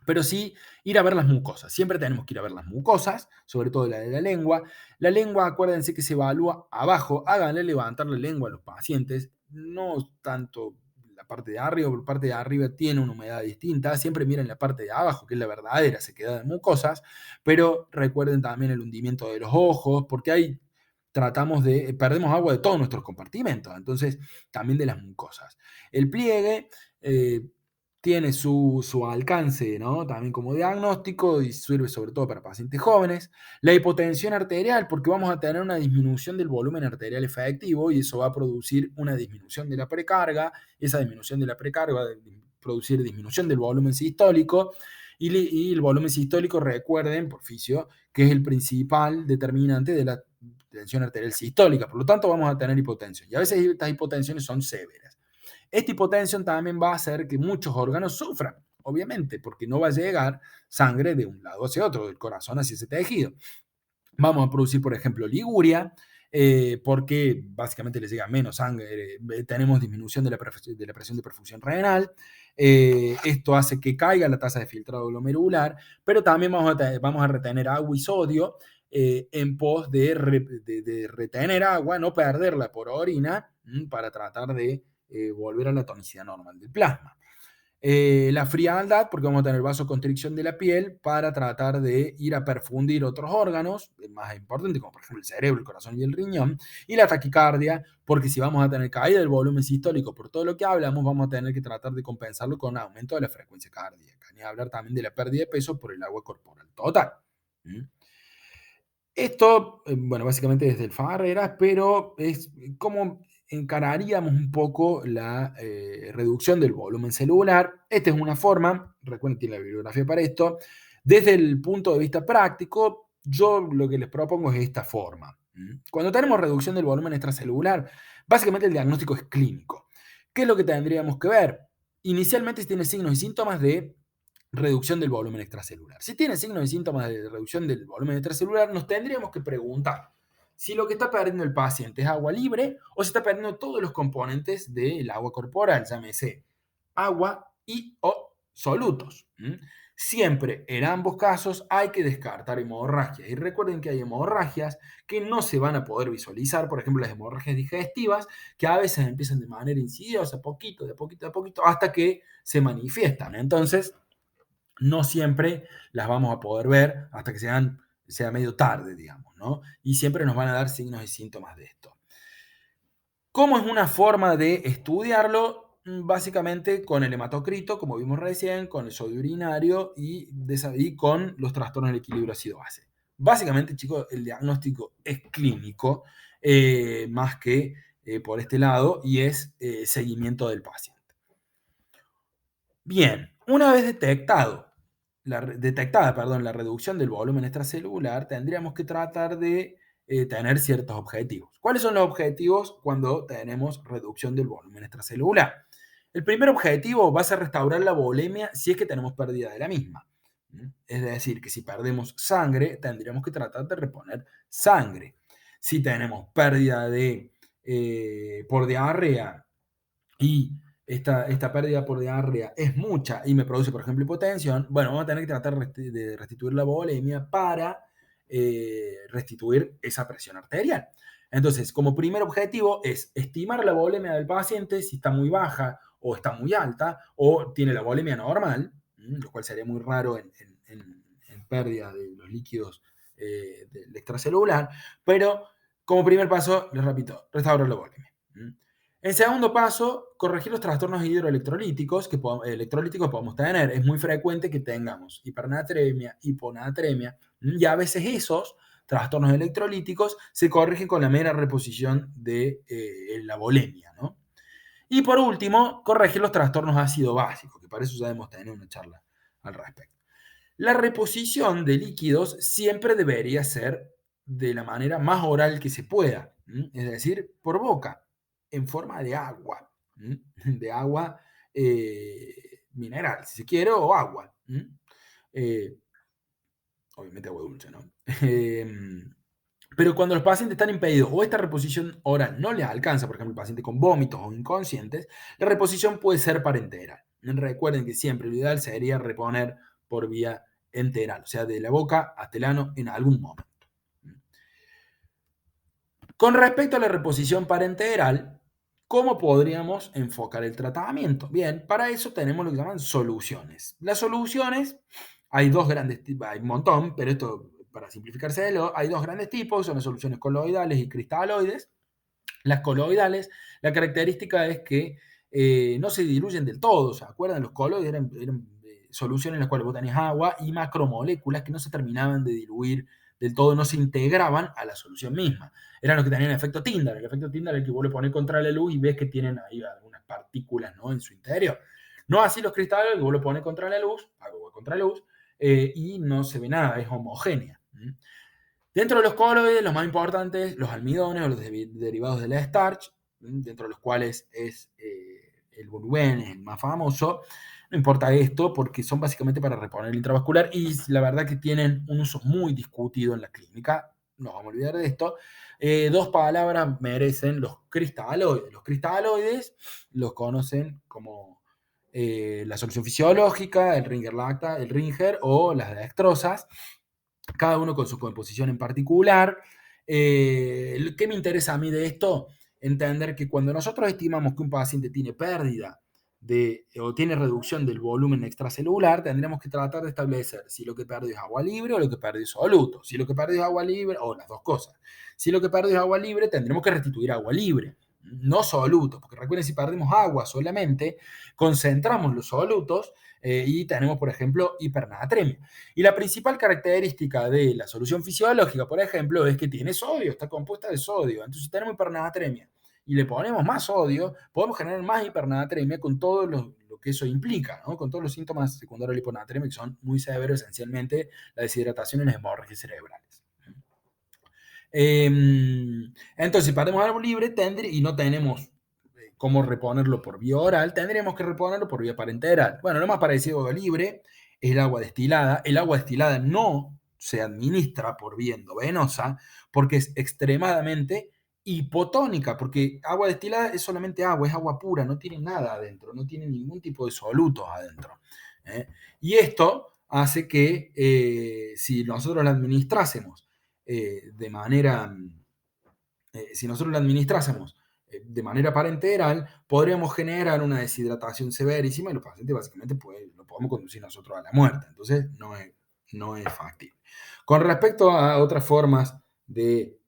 Speaker 1: pero sí ir a ver las mucosas. Siempre tenemos que ir a ver las mucosas, sobre todo la de la lengua. La lengua, acuérdense que se evalúa abajo. Háganle levantar la lengua a los pacientes. No tanto la parte de arriba, porque la parte de arriba tiene una humedad distinta. Siempre miren la parte de abajo, que es la verdadera sequedad de mucosas. Pero recuerden también el hundimiento de los ojos, porque ahí perdemos agua de todos nuestros compartimentos, entonces también de las mucosas. El pliegue tiene su alcance, ¿no? También como diagnóstico y sirve sobre todo para pacientes jóvenes. La hipotensión arterial, porque vamos a tener una disminución del volumen arterial efectivo y eso va a producir una disminución de la precarga. Esa disminución de la precarga va a producir disminución del volumen sistólico y el volumen sistólico, recuerden, porficio, que es el principal determinante de la tensión arterial sistólica. Por lo tanto, vamos a tener hipotensión. Y a veces estas hipotensiones son severas. Esta hipotensión también va a hacer que muchos órganos sufran, obviamente, porque no va a llegar sangre de un lado hacia otro, del corazón hacia ese tejido. Vamos a producir, por ejemplo, liguria, porque básicamente les llega menos sangre, tenemos disminución de la presión de perfusión renal, esto hace que caiga la tasa de filtrado glomerular, pero también vamos a retener agua y sodio en pos de retener agua, no perderla por orina, para tratar de volver a la tonicidad normal del plasma. La frialdad, porque vamos a tener vasoconstricción de la piel para tratar de ir a perfundir otros órganos, más importantes, como por ejemplo el cerebro, el corazón y el riñón, y la taquicardia, porque si vamos a tener caída del volumen sistólico por todo lo que hablamos, vamos a tener que tratar de compensarlo con aumento de la frecuencia cardíaca, ni hablar también de la pérdida de peso por el agua corporal total. Esto, bueno, básicamente desde el Farreras, pero es como encararíamos un poco la reducción del volumen celular. Esta es una forma, recuerden que tiene la bibliografía para esto. Desde el punto de vista práctico, yo lo que les propongo es esta forma. Cuando tenemos reducción del volumen extracelular, básicamente el diagnóstico es clínico. ¿Qué es lo que tendríamos que ver? Inicialmente si tiene signos y síntomas de reducción del volumen extracelular. Si tiene signos y síntomas de reducción del volumen extracelular, nos tendríamos que preguntar si lo que está perdiendo el paciente es agua libre o se está perdiendo todos los componentes del agua corporal, llámese agua y o solutos. Siempre, en ambos casos, hay que descartar hemorragias. Y recuerden que hay hemorragias que no se van a poder visualizar, por ejemplo, las hemorragias digestivas, que a veces empiezan de manera insidiosa, poquito, de poquito, de poquito, hasta que se manifiestan. Entonces, no siempre las vamos a poder ver hasta que sea medio tarde, digamos, ¿no? Y siempre nos van a dar signos y síntomas de esto. ¿Cómo es una forma de estudiarlo? Básicamente con el hematocrito, como vimos recién, con el sodio urinario y con los trastornos del equilibrio ácido-base. Básicamente, chicos, el diagnóstico es clínico, más que por este lado, y es seguimiento del paciente. Bien, una vez detectada la reducción del volumen extracelular, tendríamos que tratar de tener ciertos objetivos. ¿Cuáles son los objetivos cuando tenemos reducción del volumen extracelular? El primer objetivo va a ser restaurar la volemia si es que tenemos pérdida de la misma. Es decir, que si perdemos sangre, tendríamos que tratar de reponer sangre. Si tenemos pérdida por diarrea y esta pérdida por diarrea es mucha y me produce, por ejemplo, hipotensión, bueno, vamos a tener que tratar de restituir la volemia para restituir esa presión arterial. Entonces, como primer objetivo es estimar la volemia del paciente, si está muy baja o está muy alta o tiene la volemia normal, lo cual sería muy raro en pérdida de los líquidos del extracelular, pero como primer paso, les repito, restaurar la volemia. En segundo paso, corregir los trastornos hidroelectrolíticos que podemos tener. Es muy frecuente que tengamos hipernatremia, hiponatremia, y a veces esos trastornos electrolíticos se corrigen con la mera reposición de la volemia, ¿no? Y por último, corregir los trastornos ácido-básicos, que para eso ya debemos tener una charla al respecto. La reposición de líquidos siempre debería ser de la manera más oral que se pueda, es decir, por boca, en forma de agua, de agua mineral, si se quiere, o agua. Eh, obviamente agua dulce, ¿no? Pero cuando los pacientes están impedidos o esta reposición oral no les alcanza, por ejemplo, el paciente con vómitos o inconscientes, la reposición puede ser parenteral. Recuerden que siempre lo ideal sería reponer por vía enteral, o sea, de la boca hasta el ano en algún momento. Con respecto a la reposición parenteral, ¿cómo podríamos enfocar el tratamiento? Bien, para eso tenemos lo que llaman soluciones. Las soluciones, hay dos grandes tipos, hay un montón, pero esto, para simplificárselo, hay dos grandes tipos, son las soluciones coloidales y cristaloides. Las coloidales, la característica es que no se diluyen del todo, ¿se acuerdan? Los coloides eran soluciones en las cuales vos tenés agua y macromoléculas que no se terminaban de diluir del todo, no se integraban a la solución misma. Eran los que tenían el efecto Tyndall. El efecto Tyndall es el que vos le pones contra la luz y ves que tienen ahí algunas partículas, ¿no?, en su interior. No así los cristales, que vos lo pones contra la luz, agua contra luz, y no se ve nada, es homogénea. Dentro de los coloides, los más importantes, los almidones o los derivados de la starch, dentro de los cuales es el volumen, es el más famoso. No importa esto porque son básicamente para reponer el intravascular y la verdad que tienen un uso muy discutido en la clínica. No vamos a olvidar de esto. Dos palabras merecen los cristaloides. Los cristaloides los conocen como la solución fisiológica, el Ringer lacta, el Ringer o las dextrosas, cada uno con su composición en particular. ¿Qué me interesa a mí de esto? Entender que cuando nosotros estimamos que un paciente tiene pérdida o tiene reducción del volumen extracelular, tendremos que tratar de establecer si lo que perdió es agua libre o lo que perdió es soluto. Si lo que perdió es agua libre, o las dos cosas. Si lo que perdió es agua libre, tendremos que restituir agua libre, no solutos, porque recuerden, si perdemos agua solamente, concentramos los solutos y tenemos, por ejemplo, hipernatremia. Y la principal característica de la solución fisiológica, por ejemplo, es que tiene sodio, está compuesta de sodio. Entonces, si tenemos hipernatremia y le ponemos más sodio, podemos generar más hipernatremia con todo lo que eso implica, ¿no? Con todos los síntomas secundarios de la hiponatremia que son muy severos, esencialmente la deshidratación y las hemorragias cerebrales. Entonces, si perdemos algo libre y no tenemos cómo reponerlo por vía oral, tendríamos que reponerlo por vía parenteral. Bueno, lo más parecido a agua libre es el agua destilada. El agua destilada no se administra por vía endovenosa porque es extremadamente hipotónica, porque agua destilada es solamente agua, es agua pura, no tiene nada adentro, no tiene ningún tipo de solutos adentro. Y esto hace que si nosotros la administrásemos de manera si nosotros la administrásemos de manera parenteral, podríamos generar una deshidratación severísima y los pacientes básicamente lo podemos conducir nosotros a la muerte. Entonces, no es factible. Con respecto a otras formas de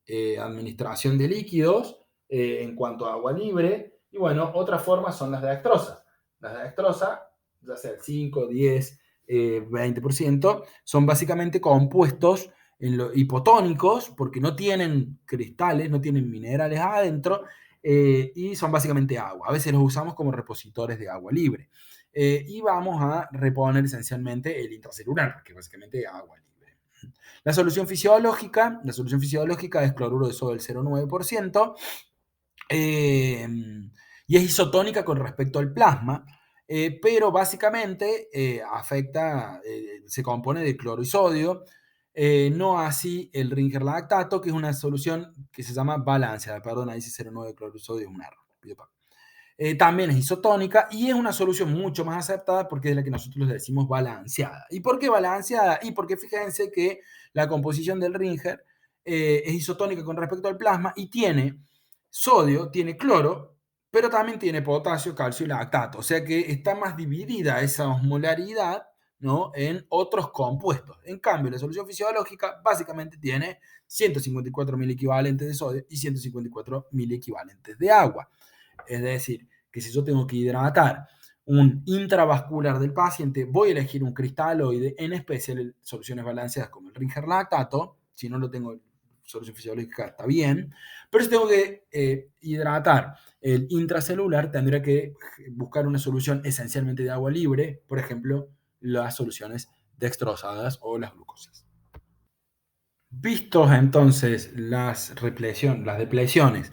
Speaker 1: administración de líquidos, en cuanto a agua libre, y bueno, otras formas son las de dextrosa. Las de dextrosa, ya sea el 5, 10, 20%, son básicamente compuestos hipotónicos, porque no tienen cristales, no tienen minerales adentro, y son básicamente agua. A veces los usamos como repositores de agua libre. Y vamos a reponer esencialmente el intracelular, que es básicamente agua libre. La solución fisiológica es cloruro de sodio del 0,9%, eh, y es isotónica con respecto al plasma, pero básicamente se compone de cloro y sodio, no así el Ringer lactato, que es una solución que se llama balanceada. Perdón, ahí dice 0,9 cloro y sodio, es un error. También es isotónica y es una solución mucho más aceptada porque es la que nosotros le decimos balanceada. ¿Y por qué balanceada? Y porque fíjense que la composición del Ringer es isotónica con respecto al plasma y tiene sodio, tiene cloro, pero también tiene potasio, calcio y lactato. O sea que está más dividida esa osmolaridad, ¿no?, en otros compuestos. En cambio, la solución fisiológica básicamente tiene 154.000 equivalentes de sodio y 154.000 equivalentes de agua. Es decir, que si yo tengo que hidratar un intravascular del paciente, voy a elegir un cristaloide, en especial soluciones balanceadas como el Ringer lactato. Si no lo tengo, solución fisiológica está bien, pero si tengo que hidratar el intracelular, tendría que buscar una solución esencialmente de agua libre, por ejemplo, las soluciones dextrosadas o las glucosas. Vistos entonces las depleciones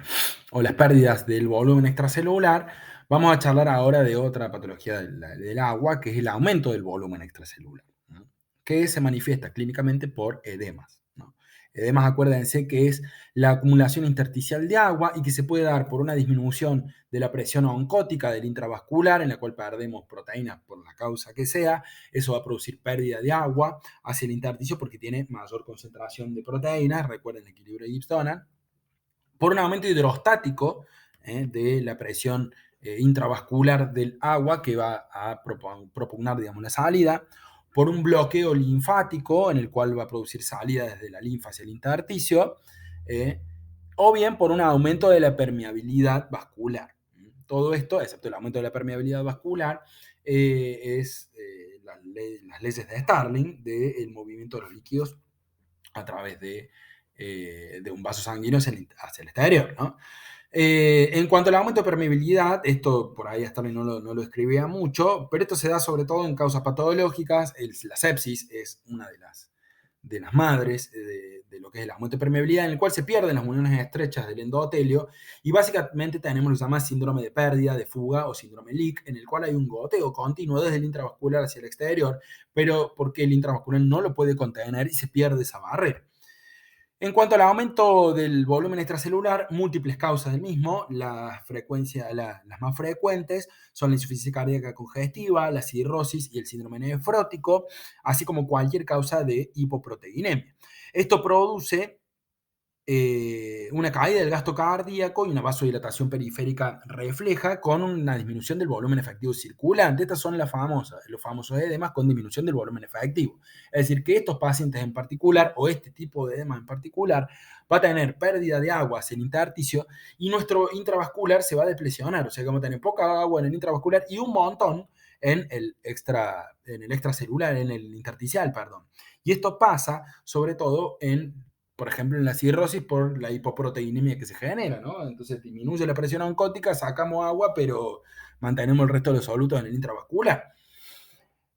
Speaker 1: o las pérdidas del volumen extracelular, vamos a charlar ahora de otra patología del agua, que es el aumento del volumen extracelular, ¿no?, que se manifiesta clínicamente por edemas, ¿no? Edemas, acuérdense que es la acumulación intersticial de agua y que se puede dar por una disminución de la presión oncótica del intravascular, en la cual perdemos proteínas por la causa que sea. Eso va a producir pérdida de agua hacia el intersticio porque tiene mayor concentración de proteínas, recuerden el equilibrio de Gibbs-Donald, por un aumento hidrostático de la presión intravascular del agua que va a propugnar, digamos, la salida, por un bloqueo linfático en el cual va a producir salida desde la linfa hacia el intersticio, o bien por un aumento de la permeabilidad vascular. Todo esto, excepto el aumento de la permeabilidad vascular, es las leyes de Starling del movimiento de los líquidos a través de un vaso sanguíneo hacia el exterior, ¿no? En cuanto al aumento de permeabilidad, esto por ahí Starling no lo escribía mucho, pero esto se da sobre todo en causas patológicas. La sepsis es una de las madres de lo que es el aumento de permeabilidad, en el cual se pierden las uniones estrechas del endotelio y básicamente tenemos lo que se llama síndrome de pérdida, de fuga o síndrome leak, en el cual hay un goteo continuo desde el intravascular hacia el exterior, pero porque el intravascular no lo puede contener y se pierde esa barrera. En cuanto al aumento del volumen extracelular, múltiples causas del mismo. Las más frecuentes son la insuficiencia cardíaca congestiva, la cirrosis y el síndrome nefrótico, así como cualquier causa de hipoproteinemia. Esto produce una caída del gasto cardíaco y una vasodilatación periférica refleja con una disminución del volumen efectivo circulante. Estas son los famosos edemas con disminución del volumen efectivo. Es decir, que estos pacientes en particular, o este tipo de edema en particular, va a tener pérdida de agua hacia el intersticio y nuestro intravascular se va a deplecionar. O sea que vamos a tener poca agua en el intravascular y un montón en el extracelular, en el intersticial, perdón. Y esto pasa sobre todo por ejemplo, en la cirrosis por la hipoproteinemia que se genera, ¿no? Entonces disminuye la presión oncótica, sacamos agua, pero mantenemos el resto de los solutos en el intravascular.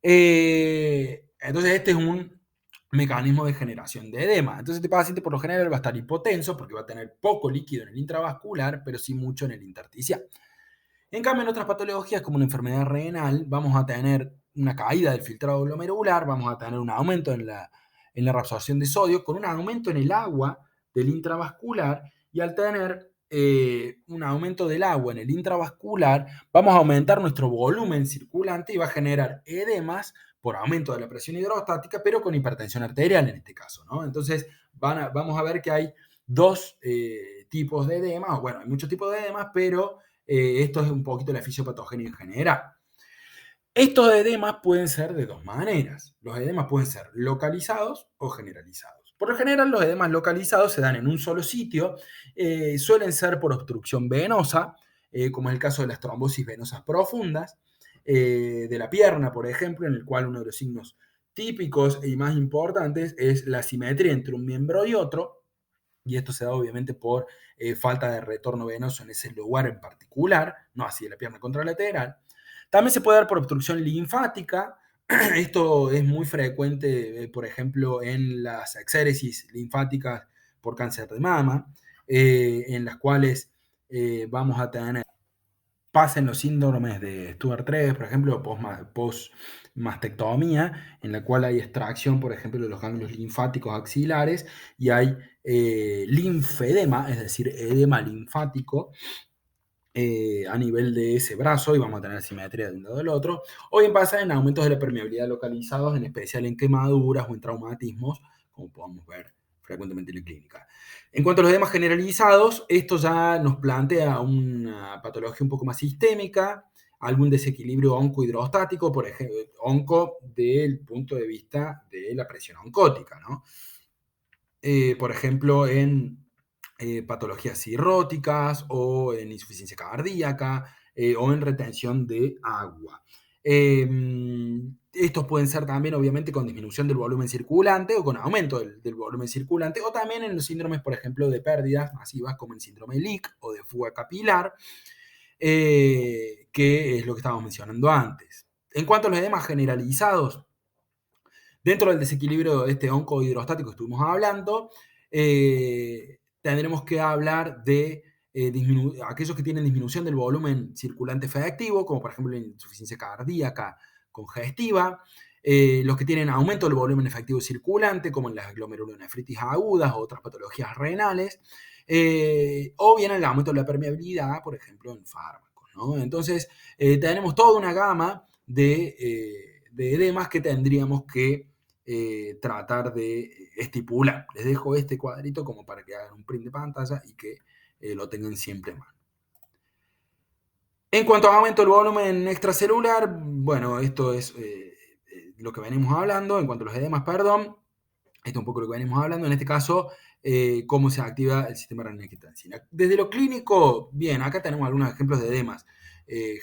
Speaker 1: Entonces este es un mecanismo de generación de edema. Entonces este paciente por lo general va a estar hipotenso porque va a tener poco líquido en el intravascular, pero sí mucho en el intersticial. En cambio, en otras patologías como una enfermedad renal, vamos a tener una caída del filtrado glomerular, vamos a tener un aumento en la reabsorción de sodio, con un aumento en el agua del intravascular, y al tener un aumento del agua en el intravascular, vamos a aumentar nuestro volumen circulante y va a generar edemas por aumento de la presión hidrostática, pero con hipertensión arterial en este caso, ¿no? Entonces, vamos a ver que hay dos tipos de edemas, bueno, hay muchos tipos de edemas, pero esto es un poquito la fisiopatogenia en general. Estos edemas pueden ser de dos maneras. Los edemas pueden ser localizados o generalizados. Por lo general, los edemas localizados se dan en un solo sitio, suelen ser por obstrucción venosa, como es el caso de las trombosis venosas profundas, de la pierna, por ejemplo, en el cual uno de los signos típicos y más importantes es la simetría entre un miembro y otro, y esto se da obviamente por falta de retorno venoso en ese lugar en particular, no así de la pierna contralateral. También se puede dar por obstrucción linfática. Esto es muy frecuente, por ejemplo, en las exéresis linfáticas por cáncer de mama, en las cuales vamos a tener pasen los síndromes de Stuart-3, por ejemplo, post-mastectomía, en la cual hay extracción, por ejemplo, de los ganglios linfáticos axilares y hay linfedema, es decir, edema linfático, a nivel de ese brazo, y vamos a tener simetría de un lado del otro, o bien pasa en aumentos de la permeabilidad localizados, en especial en quemaduras o en traumatismos, como podemos ver frecuentemente en la clínica. En cuanto a los edemas generalizados, esto ya nos plantea una patología un poco más sistémica, algún desequilibrio oncohidrostático, por ejemplo, onco del punto de vista de la presión oncótica, ¿no? Por ejemplo, en patologías cirróticas o en insuficiencia cardíaca o en retención de agua. Estos pueden ser también, obviamente, con disminución del volumen circulante o con aumento del volumen circulante, o también en los síndromes, por ejemplo, de pérdidas masivas como el síndrome LIC o de fuga capilar, que es lo que estábamos mencionando antes. En cuanto a los edemas generalizados, dentro del desequilibrio de este oncohidrostático que estuvimos hablando, tendremos que hablar de aquellos que tienen disminución del volumen circulante efectivo, como por ejemplo la insuficiencia cardíaca congestiva, los que tienen aumento del volumen efectivo circulante, como en las glomerulonefritis agudas o otras patologías renales, o bien el aumento de la permeabilidad, por ejemplo, en fármacos, ¿no? Entonces, tenemos toda una gama de edemas que tendríamos que tratar de estipular. Les dejo este cuadrito como para que hagan un print de pantalla y que lo tengan siempre en mano. En cuanto a aumento del volumen extracelular, bueno, esto es lo que venimos hablando. En cuanto a los edemas, perdón, esto es un poco lo que venimos hablando. En este caso, cómo se activa el sistema renina-angiotensina. Desde lo clínico, bien, acá tenemos algunos ejemplos de edemas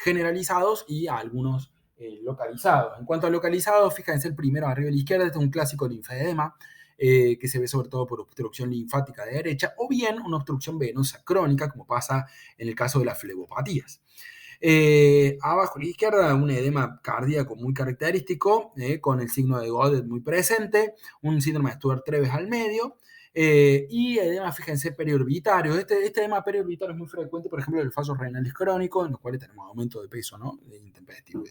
Speaker 1: generalizados y algunos localizados. En cuanto a localizados, fíjense el primero arriba a la izquierda, este es un clásico linfedema, que se ve sobre todo por obstrucción linfática de derecha, o bien una obstrucción venosa crónica, como pasa en el caso de las flebopatías. Abajo a la izquierda, un edema cardíaco muy característico, con el signo de Godet muy presente, un síndrome de Stuart-Treves al medio, y edema, fíjense, periorbitario. Este edema periorbitario es muy frecuente, por ejemplo, en los fallos renales crónicos, en los cuales tenemos aumento de peso, ¿no? Intempestivo.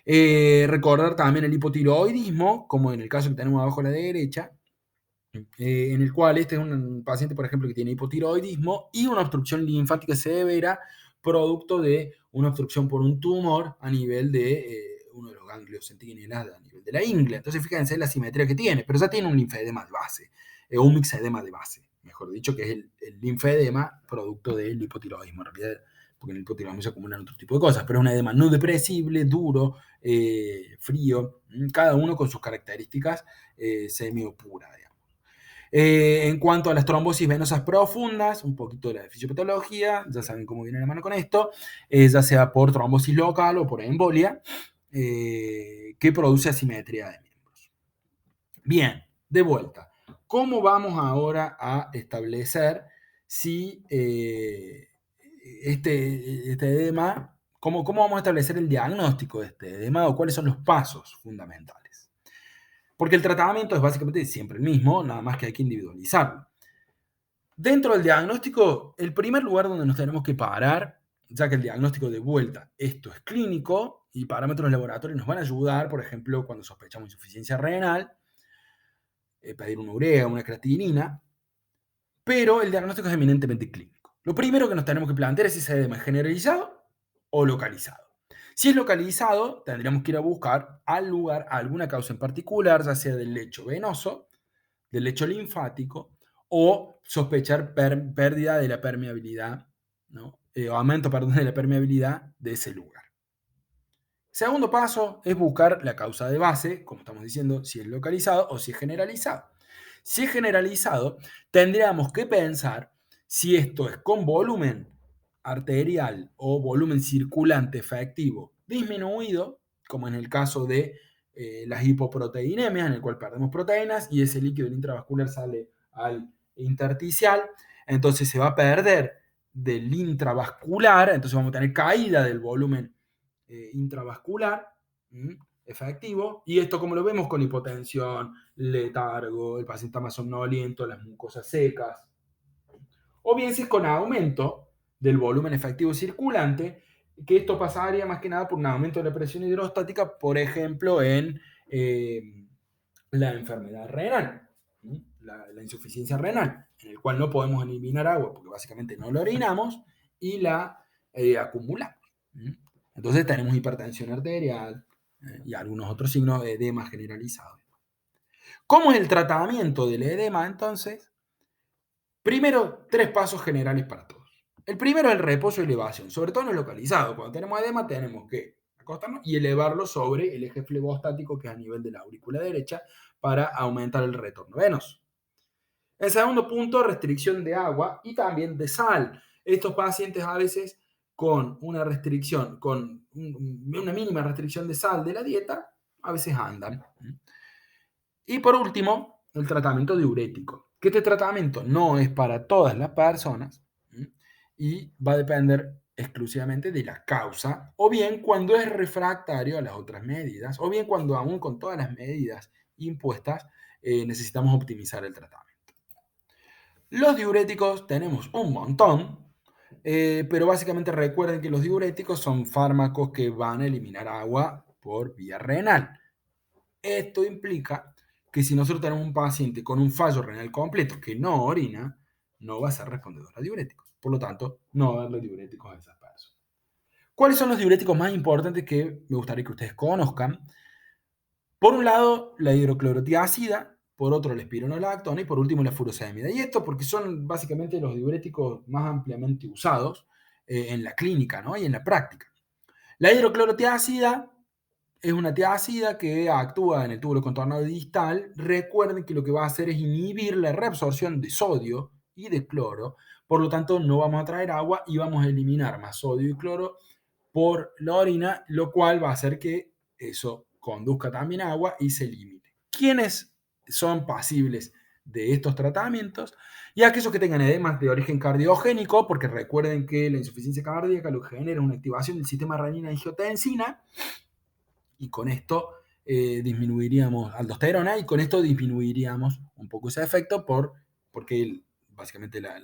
Speaker 1: Recordar también el hipotiroidismo, como en el caso que tenemos abajo a la derecha, en el cual este es un paciente, por ejemplo, que tiene hipotiroidismo y una obstrucción linfática severa, producto de una obstrucción por un tumor a nivel de uno de los ganglios centinelas a nivel de la ingle. Entonces, fíjense la simetría que tiene, pero ya tiene un linfedema de base, un mixedema de base, mejor dicho, que es el linfedema producto del hipotiroidismo, en realidad, porque en el hipotiroidismo se acumulan otro tipo de cosas, pero es un edema no depresible, duro, frío, cada uno con sus características semi-puras, digamos. En cuanto a las trombosis venosas profundas, un poquito de la fisiopatología, ya saben cómo viene la mano con esto, ya sea por trombosis local o por embolia, que produce asimetría de miembros. Bien, de vuelta. ¿Cómo vamos ahora a establecer si este edema, cómo vamos a establecer el diagnóstico de este edema o cuáles son los pasos fundamentales? Porque el tratamiento es básicamente siempre el mismo, nada más que hay que individualizarlo. Dentro del diagnóstico, el primer lugar donde nos tenemos que parar, ya que el diagnóstico de vuelta, esto es clínico y parámetros laboratorios nos van a ayudar, por ejemplo, cuando sospechamos insuficiencia renal, pedir una urea, una creatinina, pero el diagnóstico es eminentemente clínico. Lo primero que nos tenemos que plantear es si ese edema es generalizado o localizado. Si es localizado, tendríamos que ir a buscar al lugar alguna causa en particular, ya sea del lecho venoso, del lecho linfático, o sospechar pérdida de la permeabilidad, ¿no? O aumento, perdón, de la permeabilidad de ese lugar. Segundo paso es buscar la causa de base, como estamos diciendo, si es localizado o si es generalizado. Si es generalizado, tendríamos que pensar si esto es con volumen arterial o volumen circulante efectivo disminuido, como en el caso de las hipoproteinemias, en el cual perdemos proteínas y ese líquido intravascular sale al intersticial, entonces se va a perder del intravascular, entonces vamos a tener caída del volumen intravascular efectivo, y esto como lo vemos con hipotensión, letargo, el paciente está más somnoliento, las mucosas secas, o bien si es con aumento del volumen efectivo circulante, que esto pasaría más que nada por un aumento de la presión hidrostática, por ejemplo, en la enfermedad renal, la insuficiencia renal, en el cual no podemos eliminar agua porque básicamente no la orinamos y la acumulamos. Entonces tenemos hipertensión arterial y algunos otros signos de edema generalizado. ¿Cómo es el tratamiento del edema entonces? Primero, 3 pasos generales para todos. El primero es el reposo y elevación, sobre todo en lo localizado. Cuando tenemos edema tenemos que acostarnos y elevarlo sobre el eje flebostático que es a nivel de la aurícula derecha para aumentar el retorno venoso. El segundo punto, restricción de agua y también de sal. Estos pacientes a veces con una restricción, con una mínima restricción de sal de la dieta, a veces andan. Y por último, el tratamiento diurético, que este tratamiento no es para todas las personas y va a depender exclusivamente de la causa, o bien cuando es refractario a las otras medidas, o bien cuando aún con todas las medidas impuestas necesitamos optimizar el tratamiento. Los diuréticos tenemos un montón, pero básicamente recuerden que los diuréticos son fármacos que van a eliminar agua por vía renal. Esto implica que si nosotros tenemos un paciente con un fallo renal completo que no orina, no va a ser respondedor a diuréticos. Por lo tanto, no va a darle diuréticos a esas personas. ¿Cuáles son los diuréticos más importantes que me gustaría que ustedes conozcan? Por un lado, la hidroclorotiazida, por otro, la espironolactona y por último, la furosemida. Y esto porque son básicamente los diuréticos más ampliamente usados en la clínica, ¿no? Y en la práctica. La hidroclorotiazida es una tiazida que actúa en el túbulo contornado distal. Recuerden que lo que va a hacer es inhibir la reabsorción de sodio y de cloro. Por lo tanto, no vamos a traer agua y vamos a eliminar más sodio y cloro por la orina, lo cual va a hacer que eso conduzca también agua y se elimine. ¿Quiénes son pasibles de estos tratamientos? Y aquellos que tengan edemas de origen cardiogénico, porque recuerden que la insuficiencia cardíaca lo que genera es una activación del sistema renina-angiotensina, y con esto disminuiríamos aldosterona y con esto disminuiríamos un poco ese efecto porque básicamente la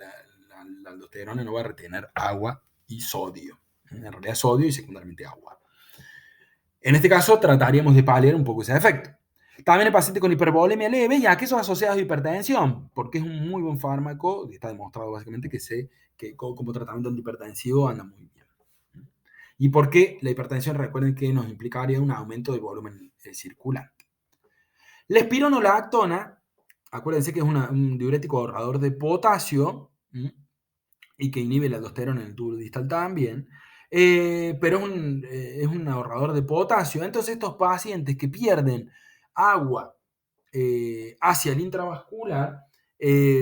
Speaker 1: aldosterona no va a retener agua y sodio. En realidad sodio y secundariamente agua. En este caso trataríamos de paliar un poco ese efecto. También el paciente con hipervolemia leve y aquellos asociados a hipertensión, porque es un muy buen fármaco, está demostrado básicamente que como tratamiento antihipertensivo anda muy bien. ¿Y por qué la hipertensión? Recuerden que nos implicaría un aumento del volumen circulante. La espironolactona, acuérdense que es un diurético ahorrador de potasio y que inhibe la aldosterona en el túbulo distal también, pero es un ahorrador de potasio. Entonces estos pacientes que pierden agua hacia el intravascular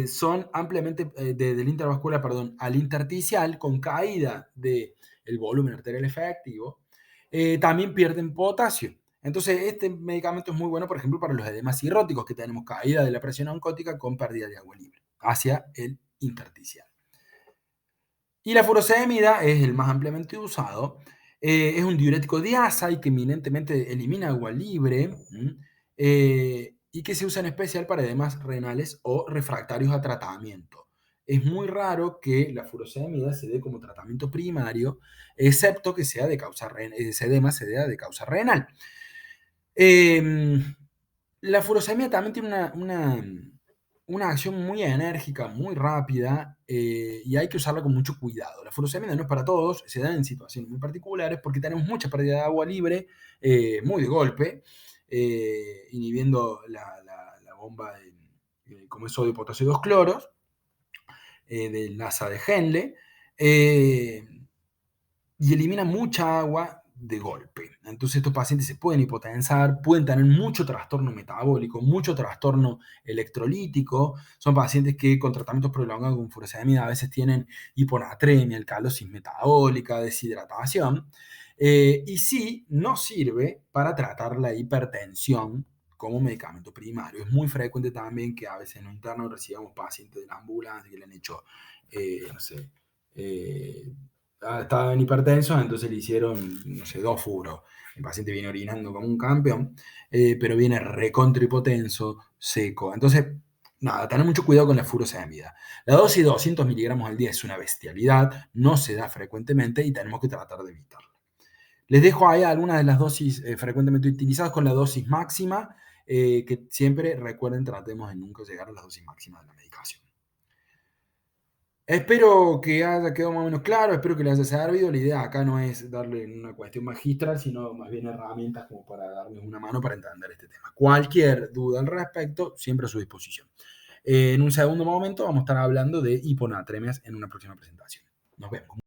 Speaker 1: son ampliamente del intravascular, perdón, al intersticial con caída del volumen arterial efectivo, también pierden potasio. Entonces, este medicamento es muy bueno, por ejemplo, para los edemas cirróticos, que tenemos caída de la presión oncótica con pérdida de agua libre hacia el intersticial. Y la furosemida es el más ampliamente usado. Es un diurético diasa y que eminentemente elimina agua libre y que se usa en especial para edemas renales o refractarios a tratamiento. Es muy raro que la furosemida se dé como tratamiento primario, excepto que sea de causa ese edema se dé de causa renal. La furosemida también tiene una acción muy enérgica, muy rápida, y hay que usarla con mucho cuidado. La furosemida no es para todos, se da en situaciones muy particulares porque tenemos mucha pérdida de agua libre, muy de golpe, inhibiendo la bomba como es sodio, potasio, dos cloros, del asa de Henle, eh, y elimina mucha agua de golpe. Entonces estos pacientes se pueden hipotensar, pueden tener mucho trastorno metabólico, mucho trastorno electrolítico. Son pacientes que con tratamientos prolongados con furosemida a veces tienen hiponatremia, alcalosis metabólica, deshidratación. Y sí, no sirve para tratar la hipertensión como medicamento primario. Es muy frecuente también que a veces en lo interno recibamos pacientes de la ambulancia que le han hecho, no sé, estaban hipertensos, entonces le hicieron, no sé, 2 furos. El paciente viene orinando como un campeón, pero viene recontra hipotenso, seco. Entonces, nada, tener mucho cuidado con la furosemida. La dosis de 200 miligramos al día es una bestialidad, no se da frecuentemente y tenemos que tratar de evitarla. Les dejo ahí algunas de las dosis frecuentemente utilizadas con la dosis máxima, que siempre recuerden, tratemos de nunca llegar a las dosis máximas de la medicación. Espero que haya quedado más o menos claro, espero que les haya servido. La idea acá no es darle una cuestión magistral, sino más bien herramientas como para darles una mano para entender este tema. Cualquier duda al respecto, siempre a su disposición. En un segundo momento vamos a estar hablando de hiponatremias en una próxima presentación. Nos vemos.